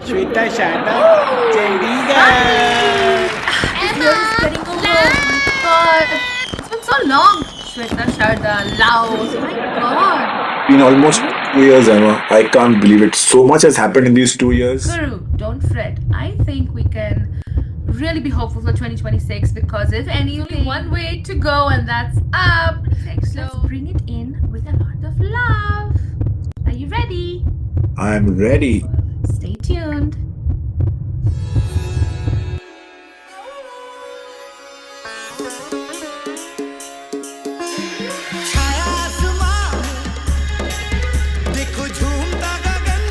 Shweta Sharda, Hi! Chandigarh. This year is getting over. My God. It's been so long. Shweta, Sharda, Laos. My God. Been almost 2 years, Emma. I can't believe it. So much has happened in these 2 years. Guru, don't fret. I think we can really be hopeful for 2026 because if anything, one way to go and that's up. So let's bring it in with a lot of love. Are you ready? I'm ready. Stay tuned. छाया आसमां देखो झूमता गगन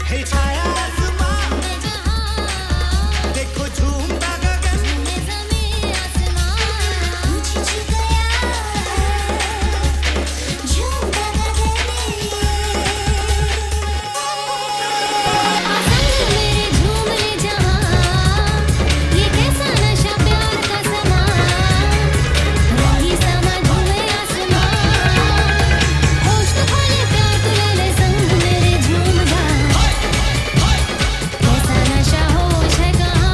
है छाया आसमां देखो झूमता गगन ज़मीं आसमां झुक गया झूमता गगन मेरे झूम ले जहां ये कैसा नशा प्यार का समा रही समझ में आसमां होश तो खोले प्यार तू ले ले संग मेरे झूम जा कैसा नशा होश है कहाँ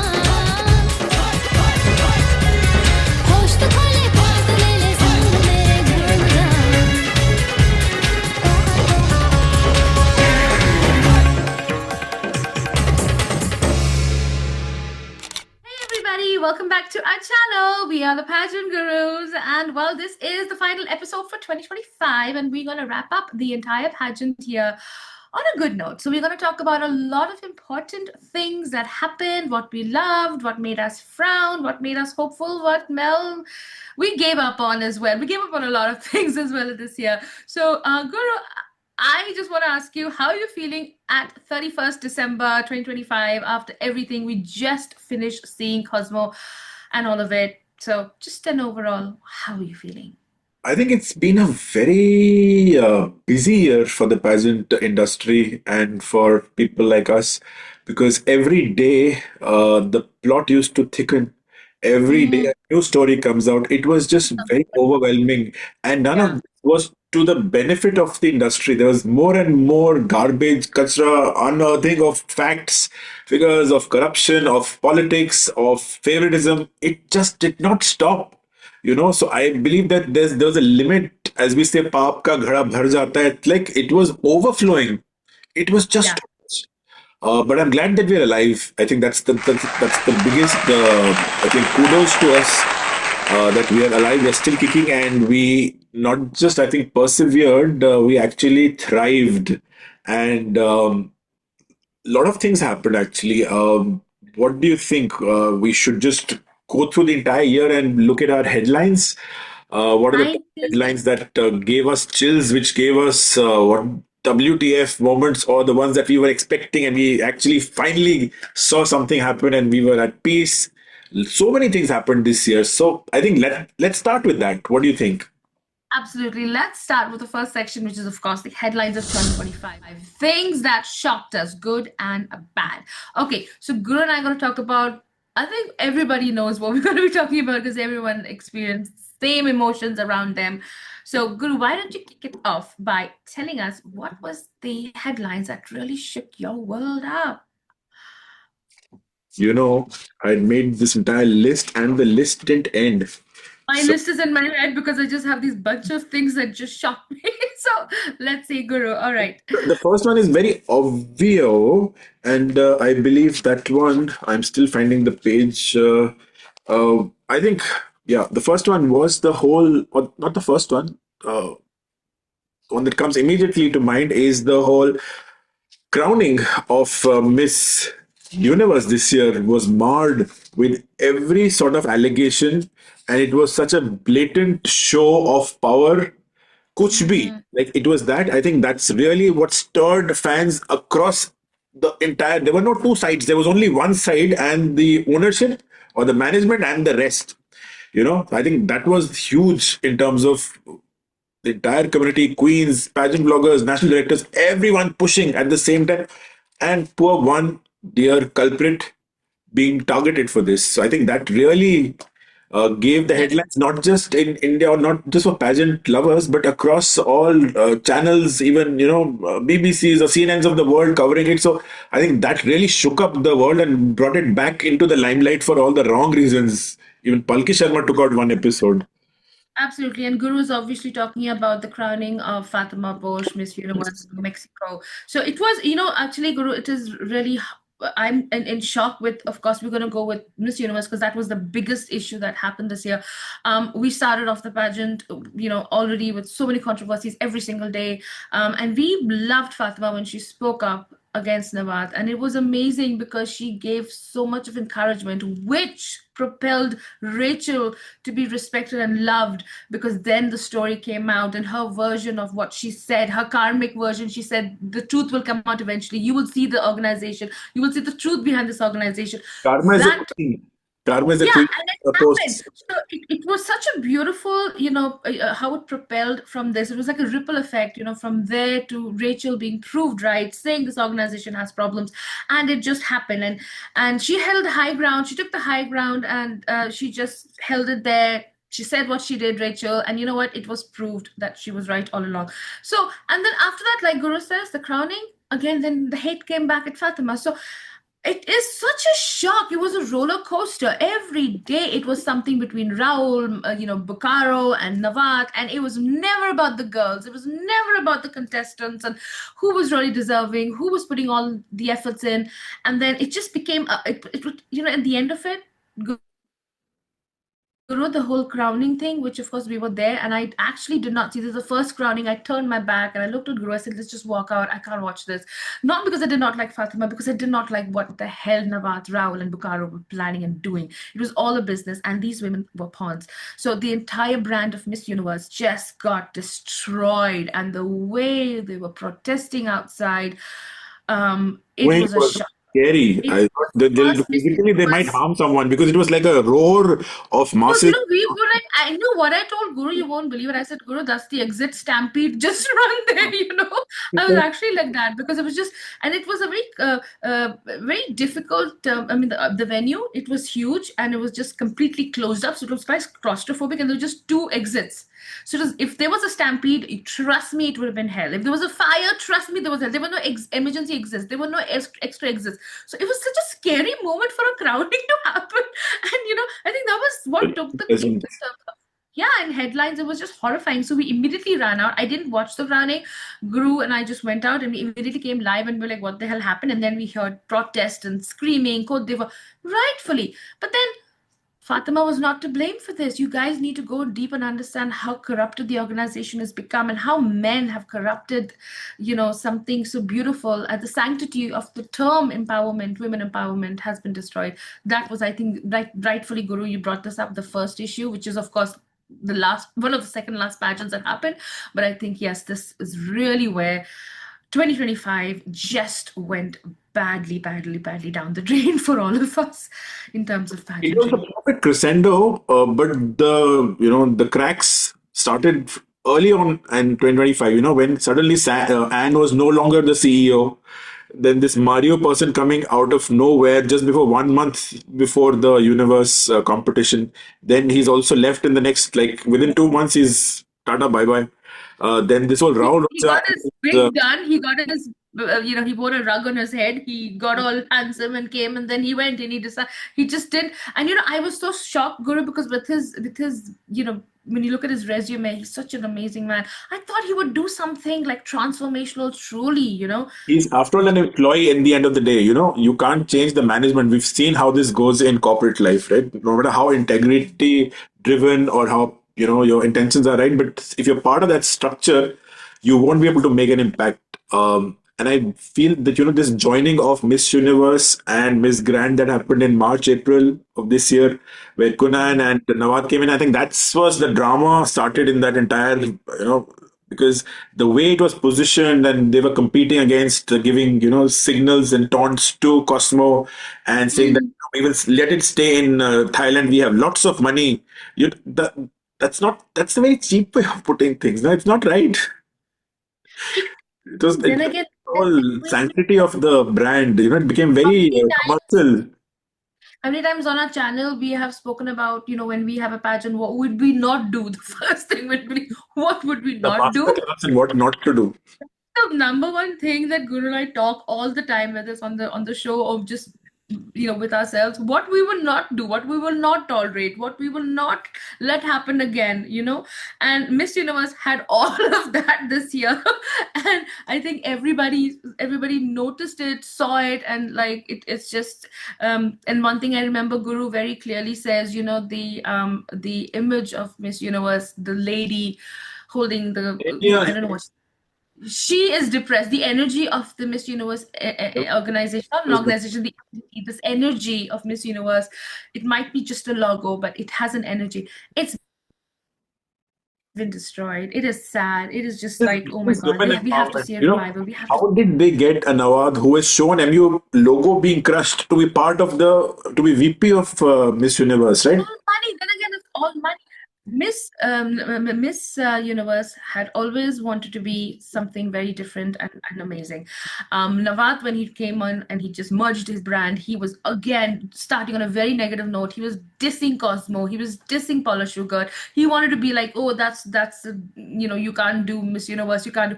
होश तो खोले प्यार तू ले ले संग मेरे झूम जा Hey everybody, welcome back to our channel. We are the Pageant Gurus, and well, this is the final episode for 2025, and we're going to wrap up the entire pageant year on a good note. So, we're going to talk about a lot of important things that happened, what we loved, what made us frown, what made us hopeful, what we gave up on as well. We gave up on a lot of things as well this year. So, Guru, I just want to ask you, how are you feeling at 31st December 2025 after everything we just finished seeing Cosmo and all of it? So, just an overall, how are you feeling? I think it's been a very busy year for the pageant industry and for people like us because every day the plot used to thicken. Every day a new story comes out. It was just very overwhelming, and none of Yeah. this was to the benefit of the industry. There was more and more garbage, kachra, unearthing of facts, figures of corruption, of politics, of favoritism. It just did not stop. So I believe that there's a limit, as we say, paap ka ghada bhar jata hai. Like it was overflowing. It was just Yeah. too much. But I'm glad that we're alive. I think that's the biggest. I think kudos to us that we are alive. We're still kicking, and we not just I think persevered. We actually thrived, and a lot of things happened actually. What do you think? We should just go through the entire year and look at our headlines. What are the I top think headlines that gave us chills, which gave us what WTF moments, or the ones that we were expecting, and we actually finally saw something happen, and we were at peace. So many things happened this year. So I think let's start with that. What do you think? absolutely. Let's start with the first section, which is, of course, the headlines of 2025. Things that shocked us, good and bad. Okay, so Guru and I are going to talk about, I think everybody knows what we're going to be talking about because everyone experienced same emotions around them. So, Guru, why don't you kick it off by telling us what was the headlines that really shook your world up? I made this entire list, and the list didn't end. My So list is in my head because I just have these bunch of things that just shocked me. So, let's see, Guru. All right. the first one is very obvious, and I believe that one. I'm still finding the page. I think, yeah, the first one was the whole, or not the first one. One that comes immediately to mind is the whole crowning of Miss Universe this year was marred with every sort of allegation, and it was such a blatant show of power. Kuch bhi. Like it was that. I think that's really what stirred fans across the entire. There were no two sides. There was only one side, and the ownership or the management and the rest. I think that was huge in terms of the entire community, queens, pageant bloggers, national directors, everyone pushing at the same time, and poor one dear culprit being targeted for this. So I think that really gave the Yes. headlines not just in India or not just for pageant lovers, but across all channels, even BBCs or CNNs of the world covering it. So I think that really shook up the world and brought it back into the limelight for all the wrong reasons. Even Palki Sharma took out one episode. Absolutely. And Guru is obviously talking about the crowning of Fatima Bosch, Miss Universe Yes. Mexico. So it was, actually, Guru, it is really, I'm in shock with, of course, we're going to go with Miss Universe because that was the biggest issue that happened this year. We started off the pageant, already with so many controversies every single day. And we loved Fatima when she spoke up against Nawat. And it was amazing because she gave so much of encouragement, which propelled Rachel to be respected and loved because then the story came out and her version of what she said, her karmic version, she said the truth will come out eventually. You will see the organization, you will see the truth behind this organization. Karma is a That queen. Karma is a yeah, queen and it happened. posts. So it was such a beautiful, how it propelled from this. It was like a ripple effect, from there to Rachel being proved right, saying this organization has problems, and it just happened. And she held high ground. She took the high ground, and she just held it there. She said what she did, Rachel, and you know what? It was proved that she was right all along. So, and then after that, like Guru says, the crowning again. Then the hate came back at Fatima. So it is such a shock. It was a roller coaster. Every day it was something between Raul, Bucaro and Nawat, and it was never about the girls. It was never about the contestants and who was really deserving, who was putting all the efforts in. And then it just became, at the end of it, Guru, the whole crowning thing, which of course we were there, and I actually did not see this. The first crowning, I turned my back and I looked at Guru. I said, "Let's just walk out. I can't watch this." Not because I did not like Fatima, because I did not like what the hell Nawat, Raul, and Bucaro were planning and doing. It was all a business, and these women were pawns. So the entire brand of Miss Universe just got destroyed, and the way they were protesting outside, it Well, it was a was shock. scary. It I thought was that first Miss physically they might Universe. harm someone because it was like a roar of Because masses. we were like, I know what I told Guru, you won't believe it. I said, Guru, that's the exit stampede. Just run there. I was actually like that because it was just, and it was a very difficult. I mean, the venue, it was huge and it was just completely closed up. So it was quite claustrophobic and there were just two exits. So if there was a stampede, trust me, it would have been hell. If there was a fire, trust me, there was hell. There were no emergency exits. There were no extra exits. So it was such a scary moment for a crowding to happen. And I think that was what took the cake Isn't in terms of yeah, and headlines, it was just horrifying. So we immediately ran out. I didn't watch the crowning. Guru and I just went out and we immediately came live and we're like, what the hell happened? And then we heard protest and screaming, Cote d'Ivoire, rightfully. But then Fatima was not to blame for this. You guys need to go deep and understand how corrupted the organization has become and how men have corrupted, something so beautiful. The sanctity of the term empowerment, women empowerment, has been destroyed. That was, I think, rightfully, Guru, you brought this up, the first issue, which is, of course, the last one of the second last pageants that happened. But I think, yes, this is really where 2025 just went badly, badly, badly down the drain for all of us in terms of it was the pageantry. perfect crescendo, but the cracks started early on in 2025. When suddenly Anne was no longer the CEO. Then this Mario person coming out of nowhere just before 1 month before the universe competition. Then he's also left in the next, like within 2 months, he's Tata bye bye. Then this whole He, Raul he Raja, got his wig done. He got his, he wore a rug on his head. He got all handsome and came, and then he went and he decided he just did. And I was so shocked, Guru, because with his, when you look at his resume, he's such an amazing man. I thought he would do something like transformational, truly. he's after all an employee in the end of the day. You can't change the management. We've seen how this goes in corporate life, right? No matter how integrity driven or how your intentions are right, but if you're part of that structure, you won't be able to make an impact. And I feel that this joining of Miss Universe and Miss Grand that happened in March, April of this year, where Kunan and Nawad came in. I think that's was the drama started in that entire because the way it was positioned and they were competing against giving signals and taunts to Cosmo and saying that Mhm. we will let it stay in Thailand. We have lots of money. That's a very cheap way of putting things. No, it's not right. It, It then again, whole when sanctity of the brand. It became of very the commercial. many times on our channel we have spoken about, when we have a pageant, what would we not do? The first thing would be, what would we The not master do? class and what not to do. The number one thing that Guru and I talk all the time, whether it's on the show or just with ourselves, what we will not do, what we will not tolerate, what we will not let happen again. And Miss Universe had all of that this year, and I think everybody noticed it, saw it, and like it's just. And one thing I remember, Guru very clearly says, the image of Miss Universe, the lady holding the, Yeah. I don't know what she is depressed. The energy of the Miss Universe organization, not an organization, this energy of Miss Universe, it might be just a logo, but it has an energy. It's been destroyed. It is sad. It is just like, oh my This God, women we have to empowerment. see a revival. We have to. How did they get a Nawad who has shown MU logo being crushed to be part of to be VP of Miss Universe, right? All money. Then again, it's all money. Miss Universe had always wanted to be something very different and amazing. Nawat, when he came on and he just merged his brand, he was again starting on a very negative note. He was dissing Cosmo. He was dissing Paula Sugar. He wanted to be like, oh, that's you can't do Miss Universe. You can't do.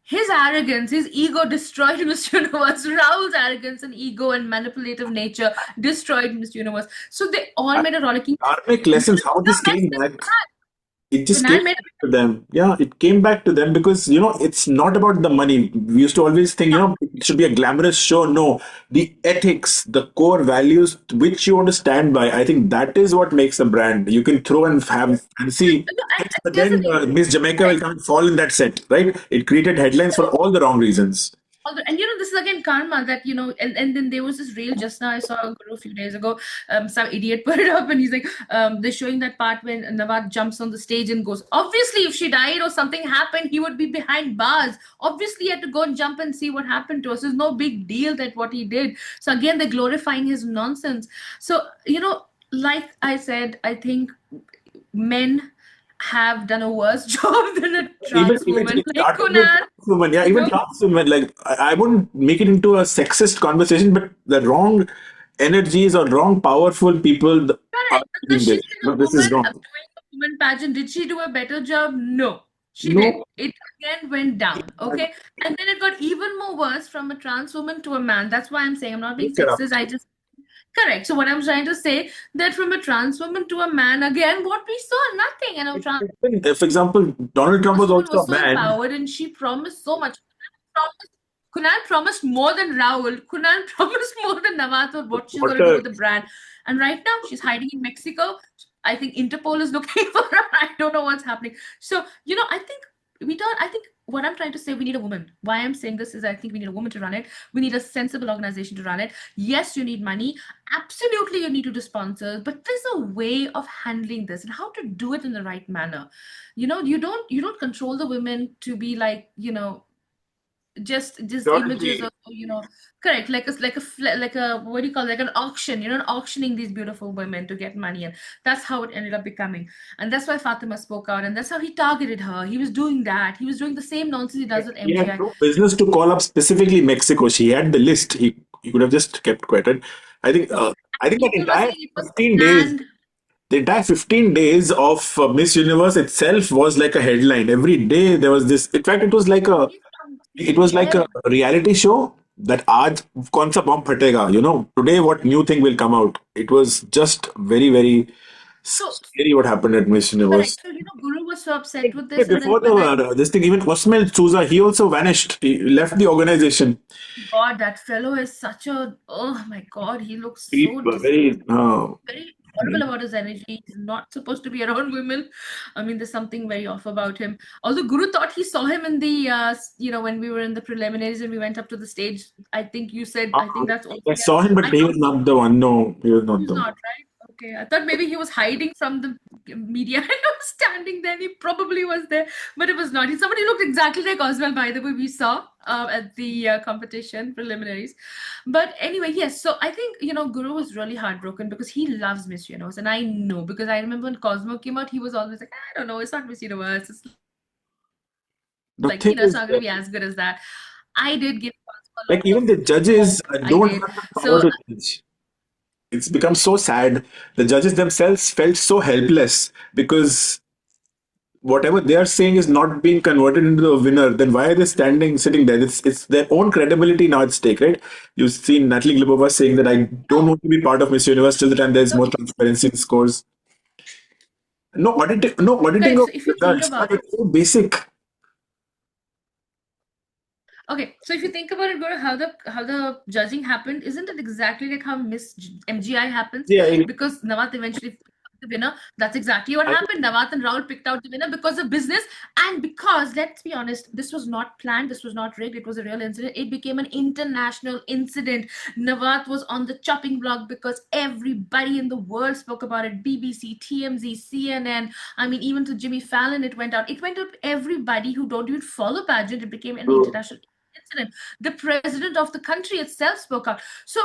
His arrogance, his ego destroyed Miss Universe. Raul's arrogance and ego and manipulative nature destroyed Miss Universe. So they all made a rollicking. Karmic lessons, how No, this came back. It just came Kunal made back to them. Yeah, it came back to them because, it's not about the money. We used to always think, it should be a glamorous show. No, the ethics, the core values which you want to stand by, I think that is what makes a brand. You can throw and have fancy, no, but there's an then Miss Jamaica will come and fall in that set, right? It created headlines for all the wrong reasons. and this is again karma that and then there was this reel just now I saw a Guru a few days ago. Some idiot put it up and he's like, they're showing that part when Nawad jumps on the stage and goes, obviously if she died or something happened, he would be behind bars. Obviously he had to go and jump and see what happened to us. It's no big deal that what he did. So again, they're glorifying his nonsense. So like I said, I think men have done a worse job than a Even trans even woman it like started with Kunal. trans women, yeah, even trans women. Like I wouldn't make it into a sexist conversation, but the wrong energies or wrong powerful people are Correct. doing Because this. she's been No, a this woman is wrong. doing a woman pageant. Did she do a better job? No, she didn't. No, It again went down. Okay. And then it got even more worse from a trans woman to a man. That's why I'm saying I'm not being sexist. I just correct. So what I'm trying to say that from a trans woman to a man, again, what we saw, nothing. Trans for example, Donald Trump was woman also was a so man. empowered and she promised so much. Kunal promised more than Raul. Kunal promised more than Nawat or what she's going What to do a with the brand. And right now, she's hiding in Mexico. I think Interpol is looking for her. I don't know what's happening. So, I think we don't. I think what I'm trying to say, we need a woman. Why I'm saying this is I think we need a woman to run it. We need a sensible organization to run it. Yes, you need money. Absolutely, you need to do sponsors. But there's a way of handling this and how to do it in the right manner. You don't control the women to be like, just images of correct, like a what do you call it? Like an auction, auctioning these beautiful women to get money, and that's how it ended up becoming. And that's why Fatima spoke out, and that's how he targeted her. He was doing that. He was doing the same nonsense he does with He had MGI. no business to call up specifically Mexico. She had the list. He could have just kept quiet. And I think No, I think that people were entire saying it was 15 days, planned. the entire 15 days of Miss Universe itself was like a headline. Every day there was this. In fact, it was like Yes. a reality show that aaj kaun sa bomb phatega. Today what new thing will come out. It was just very very So scary what happened at Miss Universe. correct. So Guru was so upset with this, and then Before this thing, even Cosmel Souza, he also vanished. He left the organization. God, that fellow is such a, oh my God, he looks so People very very horrible about his energy. He's not supposed to be around women. I mean, there's something very off about him. Although Guru thought he saw him in the, when we were in the preliminaries and we went up to the stage. I think you said, I think that's also. I saw him, but I he thought was not the one. No, he was not he's the one. not, right? Okay. I thought maybe he was hiding from the media and was standing there. He probably was there, but it was not. He's somebody who looked exactly like Oswald, by the way, we saw at the competition preliminaries. But anyway, yes. So I think, Guru was really heartbroken because he loves Miss Universe. And I know because I remember when Cosmo came out, he was always like, I don't know, it's not Miss Universe. It's The like, thing it's is, not going to be as good as that. I did give Cosmo a like lot even of the hope. judges I don't did. have the power So to judge. it's become so sad. The judges themselves felt so helpless because whatever they are saying is not being converted into a winner. Then why are they sitting there? It's their own credibility now at stake, right? You've seen Natalie Glebova saying that I don't No, want to be part of Miss Universe till the time there's so more if, transparency in scores. No auditing guys, of so if you think results. about it, It's so basic. okay, so if you think about it, Gaurav, how the judging happened, isn't it exactly like how MGI happens? Yeah, Because Nawat eventually picked out the winner. That's exactly what I, happened. Nawat and Raul picked out the winner because of business and because, let's be honest, this was not planned, this was not rigged, it was a real incident. It became an international incident. Nawat was on the chopping block because everybody in the world spoke about it. BBC, TMZ, CNN. I mean, even to Jimmy Fallon, it went out. It went out to everybody who don't even follow pageant. It became an international incident. The president of the country itself spoke out. So,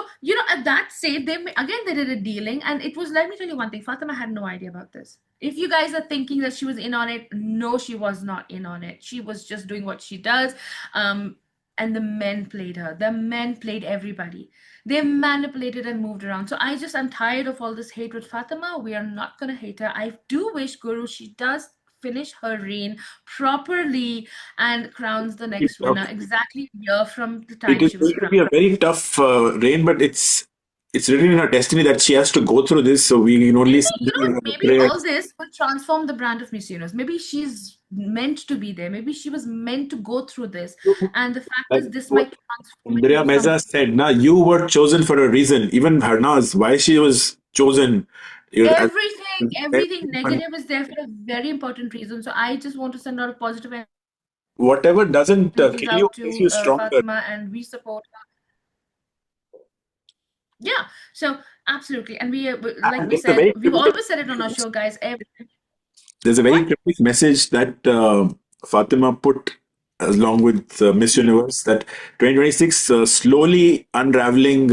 at that stage, they did a dealing, and it was, let me tell you one thing, Fatima had no idea about this. If you guys are thinking that she was in on it, no, she was not in on it. She was just doing what she does. And the men played her. The men played everybody. They manipulated and moved around. So I'm tired of all this hate with Fatima. We are not going to hate her. I do wish, Guru, she does finish her reign properly and crowns the next winner exactly a year from the it time is she was going to crowned. be a very tough reign, but it's written in her destiny that she has to go through this. So we can only Maybe, sit there and maybe pray. all this will transform the brand of Miss Universe. Maybe she's meant to be there. Maybe she was meant to go through this. And the fact Like is, this what might transform it Andrea into Meza something. said, "Now you were chosen for a reason." Even Harnaz, why she was chosen, as Everything everyone, negative is there for a very important reason. So I just want to send out a positive whatever doesn't energies kill you out makes to you stronger. Fatima, and we support her. Yeah, so absolutely. And like And we there's a said, very we've cryptic, always said it on our show, guys. there's a very What? cryptic message that Fatima put along with Miss Universe that 2026 slowly unraveling,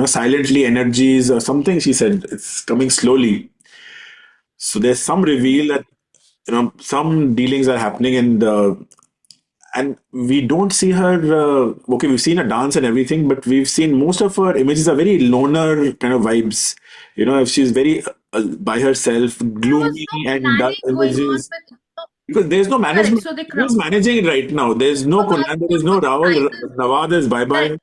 silently energies or something. She said it's coming slowly. So there's some reveal that some dealings are happening, and we don't see her. Okay, we've seen her dance and everything, but we've seen most of her images are very loner kind of vibes. If she's very by herself, There was gloomy no and dull planning going on images. with. Because there's no Correct. management. So they Who's crown. managing it right now? There's no But Kunal, there is no what were the Rahul. prizes? Nawad is bye Correct. bye. What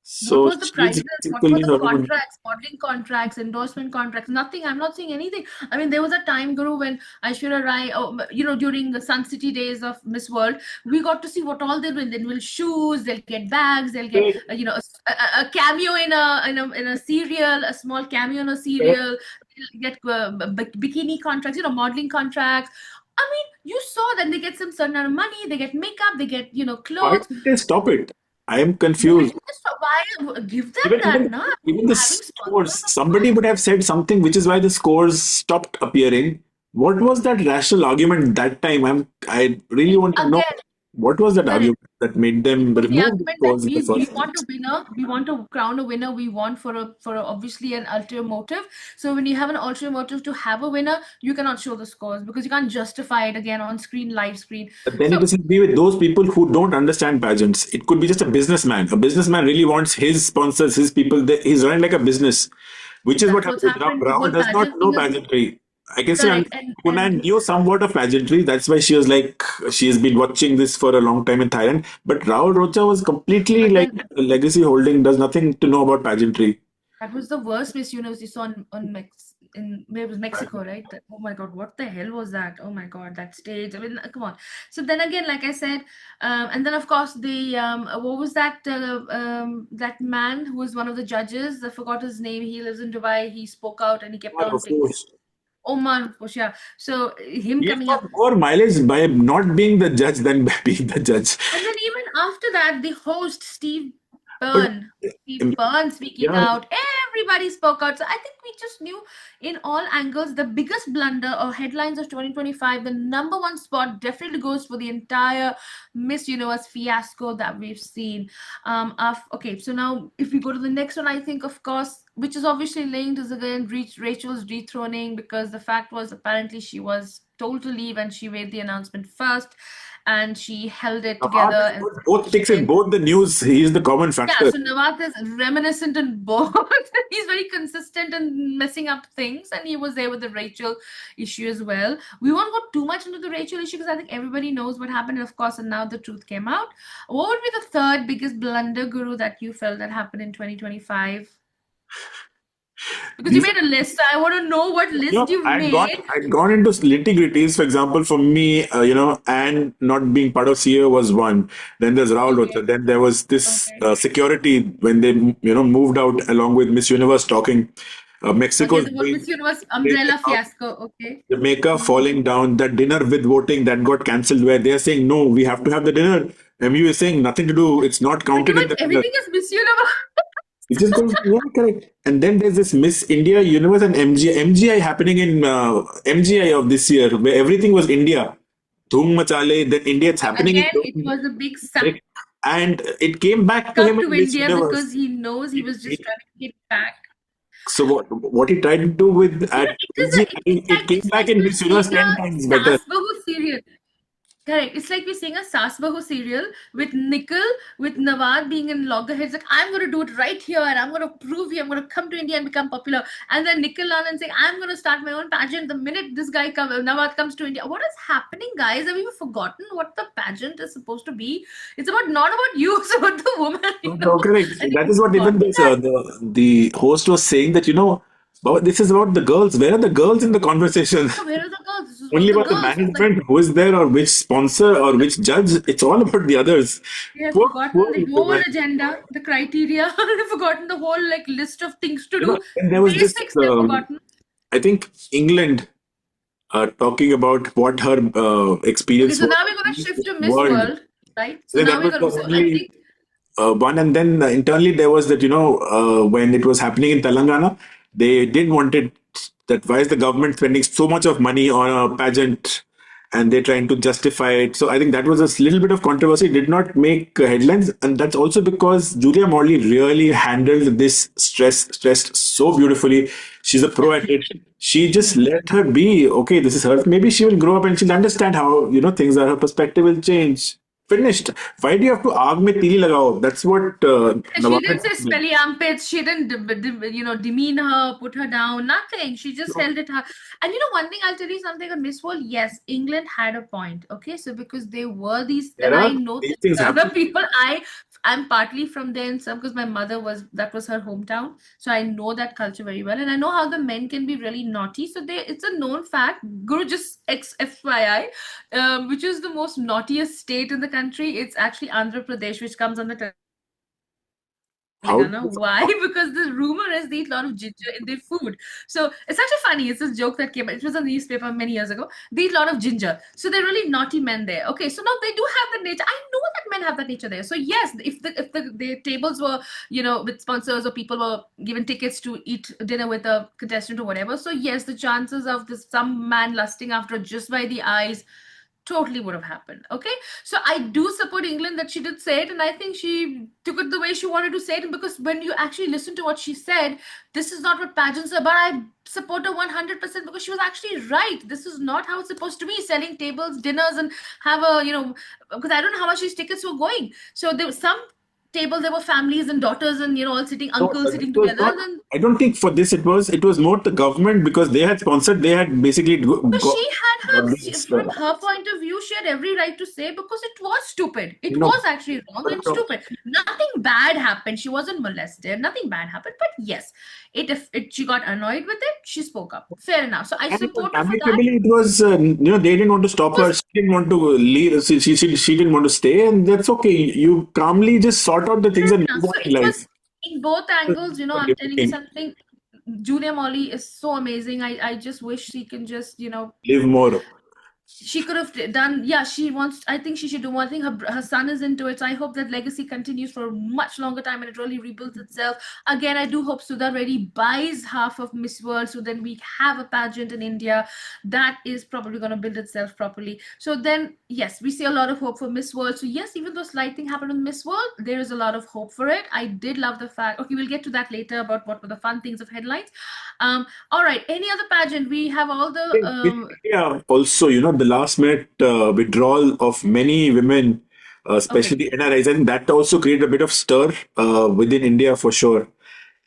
So was the she's prizes? What were basically the her own. contracts, modeling contracts, endorsement contracts? Nothing. I'm not seeing anything. I mean, there was a time, Guru, when Aishwarya Rai, during the Sun City days of Miss World, we got to see what all they're doing. They will shoes, they'll get bags, they'll get, a cameo in a serial, a small cameo in a serial, they'll get bikini contracts, modeling contracts. I mean, you saw that they get some certain amount of money, they get makeup, they get, Why clothes. did they stop it? I am Why confused. did they stop? Why give them Even that, even na? even the Having sponsors, scores, of somebody course. would have said something, which is why the scores stopped appearing. What was that rational argument that time? I really want to know Again, what was that correct. argument that made It them was the remove the argument that scores in the we first want a place. winner, we want to crown a winner, we want for obviously an ulterior motive. So when you have an ulterior motive to have a winner, you cannot show the scores because you can't justify it again on screen, live screen. But then it So doesn't be with those people who don't understand pageants. It could be just a businessman. A businessman really wants his sponsors, his people. He's running like a business, which is what that's happens what's with Rahul. happened. The Rahul whole does not pageant know thing is pageantry. I can say correct. And Poonam knew somewhat of pageantry. That's why she was like, she has been watching this for a long time in Thailand. But Rahul Rocha was completely like again, a legacy holding, does nothing to know about pageantry. that was the worst Miss Universe you saw in where it was Mexico, right? Oh my God, what the hell was that? Oh my God, that stage. I mean, come on. So then again, like I said, and then of course the what was that man who was one of the judges? I forgot his name. He lives in Dubai. He spoke out and he kept on Of saying, course. Omar, yeah. So him He coming got up. more mileage by not being the judge than by being the judge. And then even after that, the host, But Steve Byrne speaking yeah, out, everybody spoke out. So I think we just knew in all angles, the biggest blunder or headlines of 2025, the number one spot definitely goes for the entire Miss Universe fiasco that we've seen. Okay, so now if we go to the next one, I think, of course, which is obviously linked, is again Rachel's dethroning, because the fact was apparently she was told to leave and she made the announcement first and she held it Nawat together has and put both ticks in both the news. He is the common yeah, factor. so Nawat is reminiscent in both. He's very consistent in messing up things, and he was there with the Rachel issue as well. We won't go too much into the Rachel issue because I think everybody knows what happened, of course, and now the truth came out. What would be the third biggest blunder, Guru, that you felt that happened in 2025? Because you These made a list, so I want to know what You list know, you've made. I'd gone into nitty-gritties. For example, for me, and not being part of CEO was one. Then there's Raul Okay, also. Then there was this okay. security when they, moved out along with Miss Universe talking. Okay, Mexico's the whole Miss doing Universe great umbrella job. fiasco. Okay. Jamaica Hmm. falling down. That dinner with voting that got cancelled, where they're saying no, we have to have the dinner. MU is saying nothing to do. It's not Pretty counted in much the dinner. everything is Miss Universe. It just goes, yeah, correct. And then there's this Miss India Universe and MGI happening in MGI of this year, where everything was India. Dhoom Machale, then India, it's happening in Again, it Dhoom. was a big suck Correct. And it came back to him up in to Miss India because Universe. he knows he was just He- trying to get back. So what he tried to do with at It is MGI, it's it came it's back like in we're Miss Universe seeing 10 a times better. Sas Bahu serial. Correct. It's like we're seeing a Sas Bahu serial with Nikhil, with Nawad being in loggerheads. Like, I'm going to do it right here and I'm going to prove you. I'm going to come to India and become popular. And then Nikhil and saying, I'm going to start my own pageant the minute this guy Nawad comes to India. What is happening, guys? Have you forgotten what the pageant is supposed to be? It's about not about you, it's about the woman, you know. No, correct. I think That is we've what even forgotten this that. the host was saying that but this is about the girls. Where are the girls in the conversation? Oh, where are the girls? This is Only about the about the girls. It's like management, who is there, or which sponsor, or which judge. It's all about the others. they have Poor forgotten the whole women. agenda, the criteria. They've forgotten the whole like list of things to do. And there was this. Basics they've forgotten. I think England talking about what her Okay, experience so was now we're in going to shift Miss to Miss World. World, right? So Then now that we're was going the to. So I only think one. And then internally there was that, when it was happening in Telangana, they didn't want it. That why is the government spending so much of money on a pageant, and they're trying to justify it. So I think that was a little bit of controversy. Did not make headlines, and that's also because Julia Morley really handled this stressed so beautifully. She's a pro at it. definitely. She just Hmm. let her be. Okay, this is her. Maybe she will grow up and she'll understand how things are. Her perspective will change. Finished. Why do you have to aag mein tili lagao? That's what And she Nawaz didn't say did. smelly armpits. She didn't, demean her, put her down. Nothing. She just held it her. And one thing, I'll tell you something on Miss World. Yes, England had a point. Okay, so because they were these, and There I are know these that things the other happen. people. I'm partly from there in some because my mother that was her hometown, so I know that culture very well, and I know how the men can be really naughty. So it's a known fact. Guru, just FYI, which is the most naughtiest state in the country. It's actually Andhra Pradesh, which comes under How? Telangana. Why? Because the rumor is they eat a lot of ginger in their food. So it's actually funny. It's a joke that came. It was on the newspaper many years ago. They eat a lot of ginger. So they're really naughty men there. Okay, so now they do have the nature. I know that men have that nature there. So yes, if the tables were with sponsors or people were given tickets to eat dinner with a contestant or whatever. So yes, the chances of this some man lusting after just by the eyes totally would have happened. Okay, so I do support England that she did say it, and I think she took it the way she wanted to say it. And because when you actually listen to what she said, this is not what pageants are. But I support her 100% because she was actually right. This is not how it's supposed to be. Selling tables, dinners, and have because I don't know how much these tickets were going. So there was some table there were families and daughters and all sitting, No, uncles but it sitting was together. not. And then I don't think for this it was more the government because they had sponsored. They had basically but she had got this. from her point of view, she had every right to say because it was stupid. It No, was actually wrong and no. stupid. Nothing bad happened. She wasn't molested. Nothing bad happened. But yes, if she got annoyed with it, she spoke up. Fair enough. So I And it was support her for that. amicably, it was, they didn't want to stop her. Because She didn't want to leave. She didn't want to stay, and that's okay. You calmly just sort out the things fair and enough. move on So in it life. was in both angles. I'm telling you something. Julia Molly is so amazing. I just wish she can just Live more. she could have done, yeah, she wants, I think she should do more. I think her son is into it, so I hope that legacy continues for a much longer time and it really rebuilds itself. Again, I do hope Sudha Reddy buys half of Miss World, so then we have a pageant in India that is probably going to build itself properly. So then, yes, we see a lot of hope for Miss World. So yes, even though slight thing happened with Miss World, there is a lot of hope for it. I did love the fact, okay, we'll get to that later about what were the fun things of headlines. All right, any other pageant? We have all the In India, also, the last minute withdrawal of many women, okay. especially NRIs, I think that also created a bit of stir within India for sure.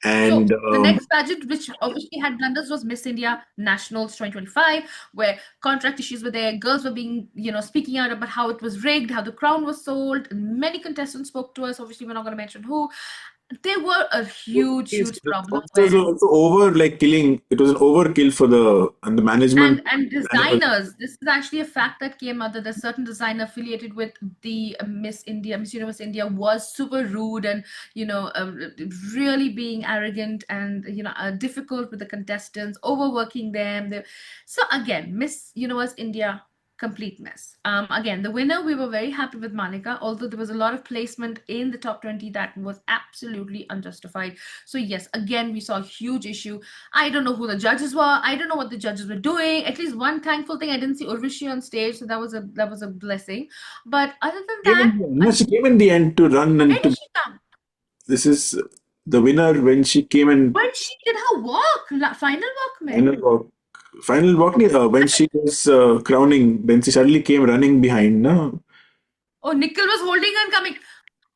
So And the next pageant, which obviously had blunders, was Miss India Nationals 2025, where contract issues were there. Girls were being, speaking out about how it was rigged, how the crown was sold. Many contestants spoke to us. Obviously, we're not going to mention who. There were a huge, the huge problem sponsors where, were also over, like killing. It was an overkill for the management. and And designers, this is actually a fact that came out, that a certain designer affiliated with the Miss Universe India was super rude and really being arrogant and difficult with the contestants, overworking them. So again, Miss Universe India, complete mess. Again, the winner, we were very happy with Malika, although there was a lot of placement in the top 20 that was absolutely unjustified. So yes, again, we saw a huge issue. I don't know who the judges were. I don't know what the judges were doing. At least one thankful thing, I didn't see Urvashi on stage, so that was a blessing. But other than came that, in the end. No, she came in the end to run where and did to. she come? This is the winner when she came in When she did her walk, final walk, final mein. walk. Final walk, when she was crowning, then she suddenly came running behind. No, Oh, Nikhil was holding and coming.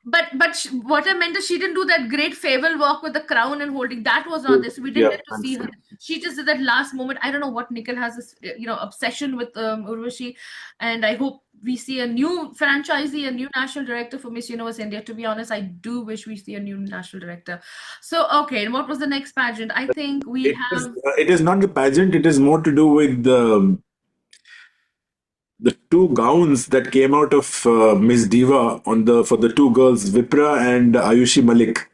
But what I meant is she didn't do that great farewell walk with the crown and holding. That was not there, so we didn't yeah, get to see her. She just did that last moment. I don't know what Nikhil has this obsession with Urvashi, and I hope we see a new franchisee, a new national director for Miss Universe India. To be honest, I do wish we see a new national director. So okay, and what was the next pageant? I think we have. It is not the pageant. It is more to do with the two gowns that came out of Miss Diva on the for the two girls, Vipra and Ayushi Malik.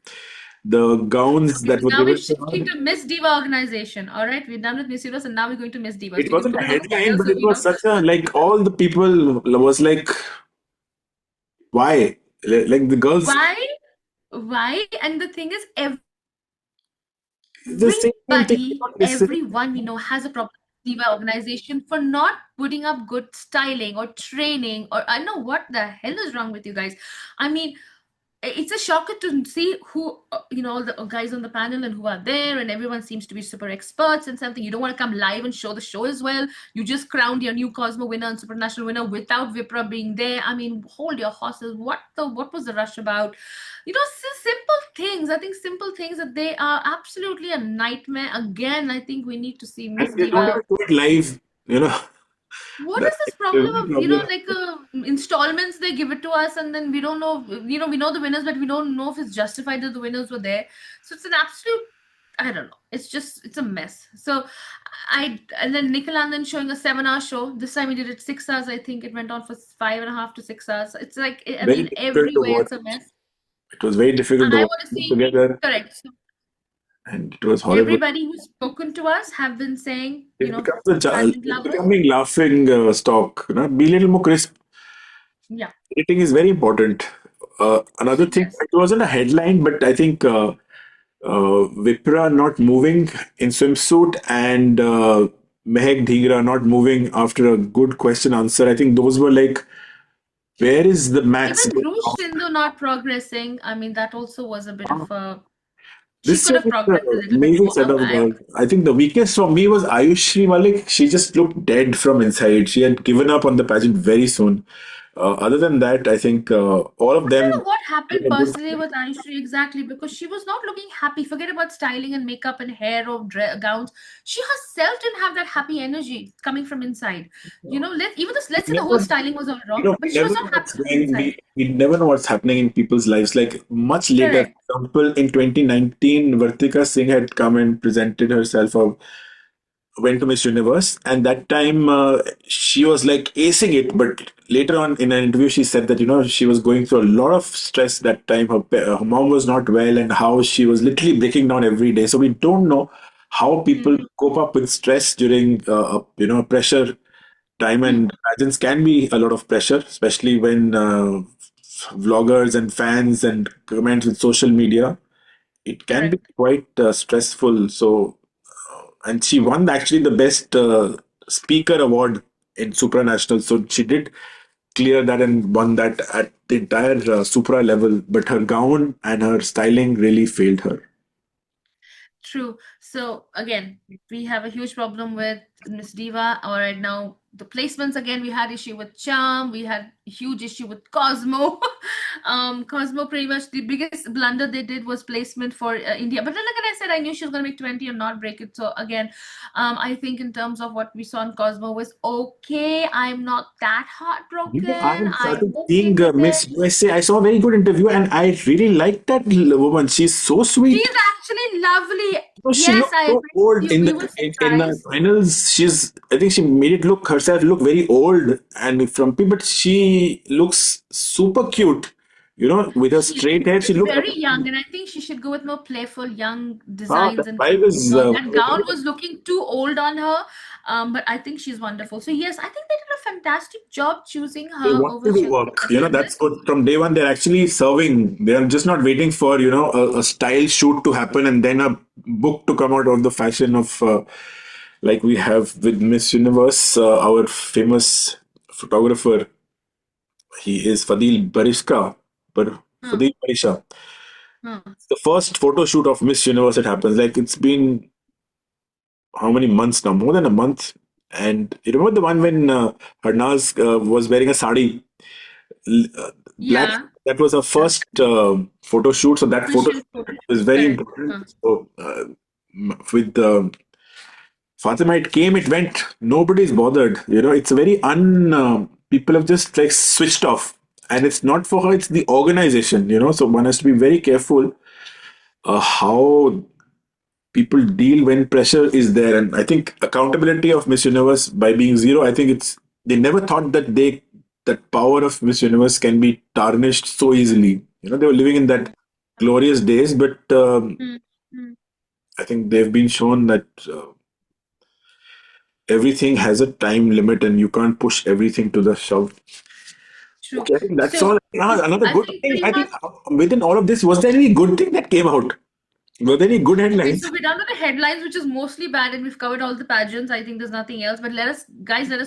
The gowns Okay, that so were now we're given to shifting her. to Miss Diva organization. All right, we're done with Miss Universe, and now we're going to Miss Diva. So It you can wasn't put a in the headline, title but so it we was know. such a like all the people was like, why? Like the girls, Why? Why? And the thing is, the same thing. They everybody, don't listen. everyone we know has a problem with Diva organization for not putting up good styling or training, or I know what the hell is wrong with you guys. I mean, it's a shocker to see who all the guys on the panel and who are there, and everyone seems to be super experts in something. You don't want to come live and show the show as well. You just crowned your new Cosmo winner and Supernational winner without Vipra being there. I mean, hold your horses. What was the rush about? Simple things. I think simple things, that they are absolutely a nightmare. Again, I think we need to see Miss And they don't Diva. even do it live. You know, What is that's this the problem of, problem. like installments they give it to us, and then we don't know, we know the winners, but we don't know if it's justified that the winners were there. So it's an absolute, I don't know. It's a mess. So and then Nikhil Anand showing a 7-hour show. This time he did it 6 hours. I think it went on for 5.5 to 6 hours. It's like, I Very mean, difficult to everywhere watch. it's a mess. It was very difficult to I watch want to them see, together, correct. So and it was horrible. everybody who's spoken to us have been saying, It becomes a pageant it's lovers. becoming laughing stock. Be a little more crisp. Yeah. Editing is very important. So Another thing, yes. it wasn't a headline, but I think Vipra not moving in swimsuit and Mehak Dhigra not moving after a good question answer. I think those were like, where is the maths Even going Rush wrong? Sindhu not progressing. I mean, that also was a bit of a. She This could year have was an progressed a little bit amazing more. set of girls. I think the weakest for me was Ayushi Malik. She just looked dead from inside. She had given up on the pageant very soon. Other than that, I think all of I don't them know what happened did a good. personally with Anushri exactly, because she was not looking happy. Forget about styling and makeup and hair or gowns. She herself didn't have that happy energy coming from inside. Let's say the whole Never, styling was all wrong, but we she never was know not happy what's from going. inside. We never know what's happening in people's lives. Like much later, Correct. for example, in 2019, Vartika Singh had come and presented herself went to Miss Universe, and that time she was like acing it. But later on in an interview, she said that she was going through a lot of stress that time. Her mom was not well, and how she was literally breaking down every day. So we don't know how people Hmm. cope up with stress during a pressure time, Hmm. and pageants can be a lot of pressure, especially when vloggers and fans and comments with social media. It can be Correct. quite stressful. So, and she won actually the best speaker award in supranational. So she did clear that and won that at the entire supra level. But her gown and her styling really failed her. True. So again, we have a huge problem with Miss Diva. All right, now the placements again, we had issue with Charm, we had a huge issue with Cosmo. Cosmo pretty much the biggest blunder they did was placement for India. But then again, I said I knew she was gonna make 20 and not break it. So again, I think in terms of what we saw in Cosmo was okay. I'm not that You know, I heartbroken. have I'm started okay seeing with it. Miss USA. I saw a very good interview, and I really like that woman. She's so She's sweet. actually lovely. No, she Yes, looked I so agree with old you. in We the were in the surprised. finals. She's, I think she made it look herself look very old and frumpy, but she looks super cute. You know, with her She straight hair, she is looks very like young, and I think she should go with more playful, young the designs and vibe clothes is. and all. That gown was looking too old on her, but I think she's wonderful. So yes, I think they did a fantastic job choosing They her over wanted to Shilpa work. You know, that's Katrangan. good. From day one, they're actually serving. They're just not waiting for, a style shoot to happen and then a book to come out of the fashion of, like we have with Miss Universe, our famous photographer. He is Fadil Barishka. Huh, Fadil Barisha. huh. The first photo shoot of Miss Universe, it happens. Like, it's been how many months now? More than a month. And you remember the one when Harnaz was wearing a sari? Black. Yeah, That was our yeah. first photo shoot. So that photo Official photo is shoot. very Correct. important. Huh. So with Fatima, it came, it went. Nobody's bothered. You know, it's a very people have just like switched off, and it's not for her. It's the organization. You know, so one has to be very careful how people deal when pressure is there. And I think accountability of Miss Universe by being zero, I think it's they never thought that that power of Miss Universe can be tarnished so easily. You know, they were living in that glorious days, but Hmm, hmm. I think they've been shown that everything has a time limit and you can't push everything to the shove. True. Okay, I think that's So all. Yeah, another I good think thing. pretty I much. think within all of this, was there any good thing that came out? Were there any good Okay, headlines? so we're done with the headlines, which is mostly bad, and we've covered all the pageants. I think there's nothing else. But let us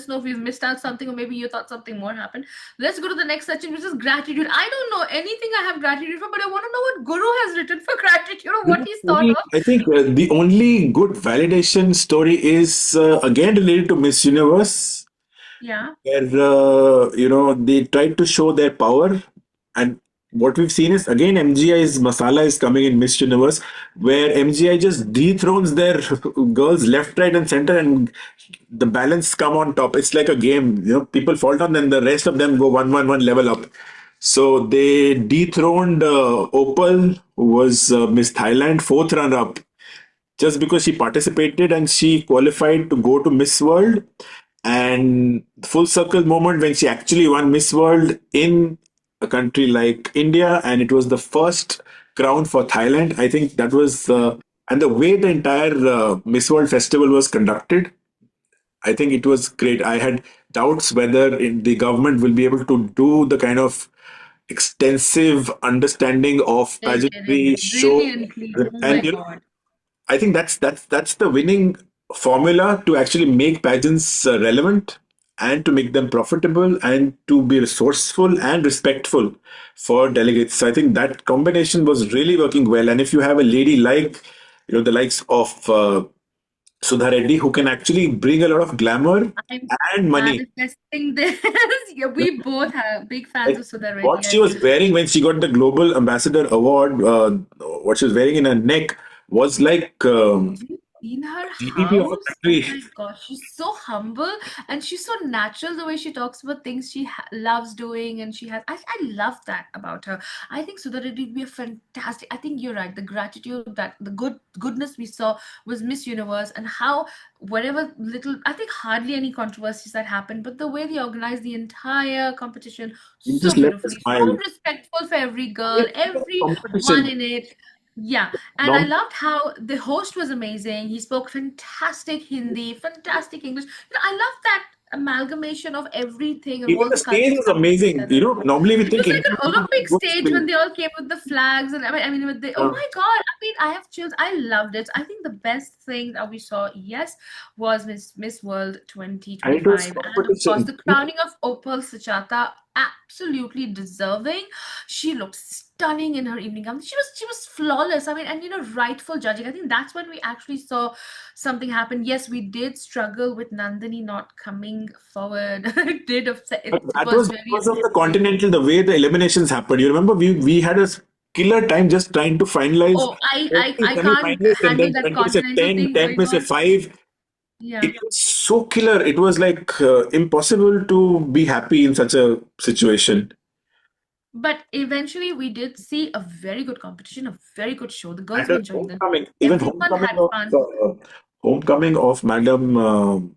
know if we've missed out something, or maybe you thought something more happened. Let's go to the next section, which is gratitude. I don't know anything I have gratitude for, but I want to know what Guru has written for gratitude, or what he's thought of. I think the only good validation story is again related to Miss Universe, Yeah. where they tried to show their power, and what we've seen is again MGI's masala is coming in Miss Universe, where MGI just dethrones their girls left, right, and center, and the balance come on top. It's like a game, people fall down, then the rest of them go one level up. So they dethroned Opal, who was Miss Thailand, fourth runner up, just because she participated and she qualified to go to Miss World. And full circle moment when she actually won Miss World in a country like India, and it was the first crown for Thailand. I think that was, and the way the entire Miss World festival was conducted, I think it was great. I had doubts whether the government will be able to do the kind of extensive understanding of They did pageantry it show, brilliantly. Oh my and God. I think that's the winning formula to actually make pageants relevant and to make them profitable and to be resourceful and respectful for delegates. So I think that combination was really working well. And if you have a lady like the likes of Sudha Reddy, who can actually bring a lot of glamour I'm and money. manifesting this. Yeah, we both have big fans Like of Sudha what Reddy. she was wearing when she got the Global Ambassador Award, what she was wearing in her neck was like Have you seen her GDP of a house? Oh country. my gosh, she's so humble and she's so natural the way she talks about things she loves doing, and she has. I love that about her. I think Sudha Reddy would be a fantastic. I think you're right. The gratitude, that the goodness we saw was Miss Universe, and how whatever little, I think hardly any controversies that happened, but the way they organized the entire competition You so just left a beautifully, so smile. respectful for every Yeah, girl, everyone competition. in it. Yeah, and I Norm- loved how the host was amazing. He spoke fantastic Hindi, fantastic English. I love that amalgamation of everything, of Even all the the stage cultures was coming amazing. together. Normally we It think was like India an Olympic would stage when still. they all came with the flags, and I mean, with the, oh my God, I mean, I have chills. I loved it. I think the best thing that we saw, yes, was Miss World And it was 2025, and of course competition. the crowning of Opal Sachata, absolutely deserving. She looked stunning in her evening gown. She was flawless. I mean, and rightful judging. I think that's when we actually saw something happen. Yes, we did struggle with Nandini not coming forward. It did upset. But It that was was very because of the upsetting. Continental, the way the eliminations happened. You remember we had a killer time just trying to finalize Oh, I 20 I I can't semi-finalists and handle then that 20 versus continental 10, thing 10 going versus on. 5. Yeah. It was so killer. It was like impossible to be happy in such a situation. But eventually we did see a very good competition, a very good show. The girls And were the enjoying them. homecoming, even Everyone had fun. homecoming of Madam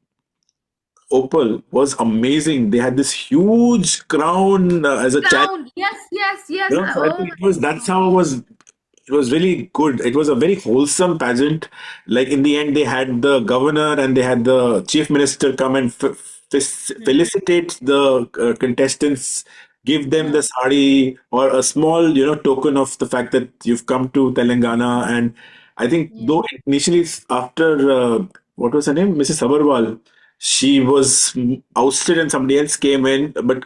Opal was amazing. They had this huge crown as a challenge. Crown. Yes, yes, yes. So I Oh think my that's God. how it was really good. It was a very wholesome pageant. Like in the end, they had the governor and they had the chief minister come and Hmm. felicitate the contestants, give them the Hmm. sari or a small, token of the fact that you've come to Telangana. And I think Yeah. though initially after what was her name, Mrs. Abarwal, she was ousted and somebody else came in, but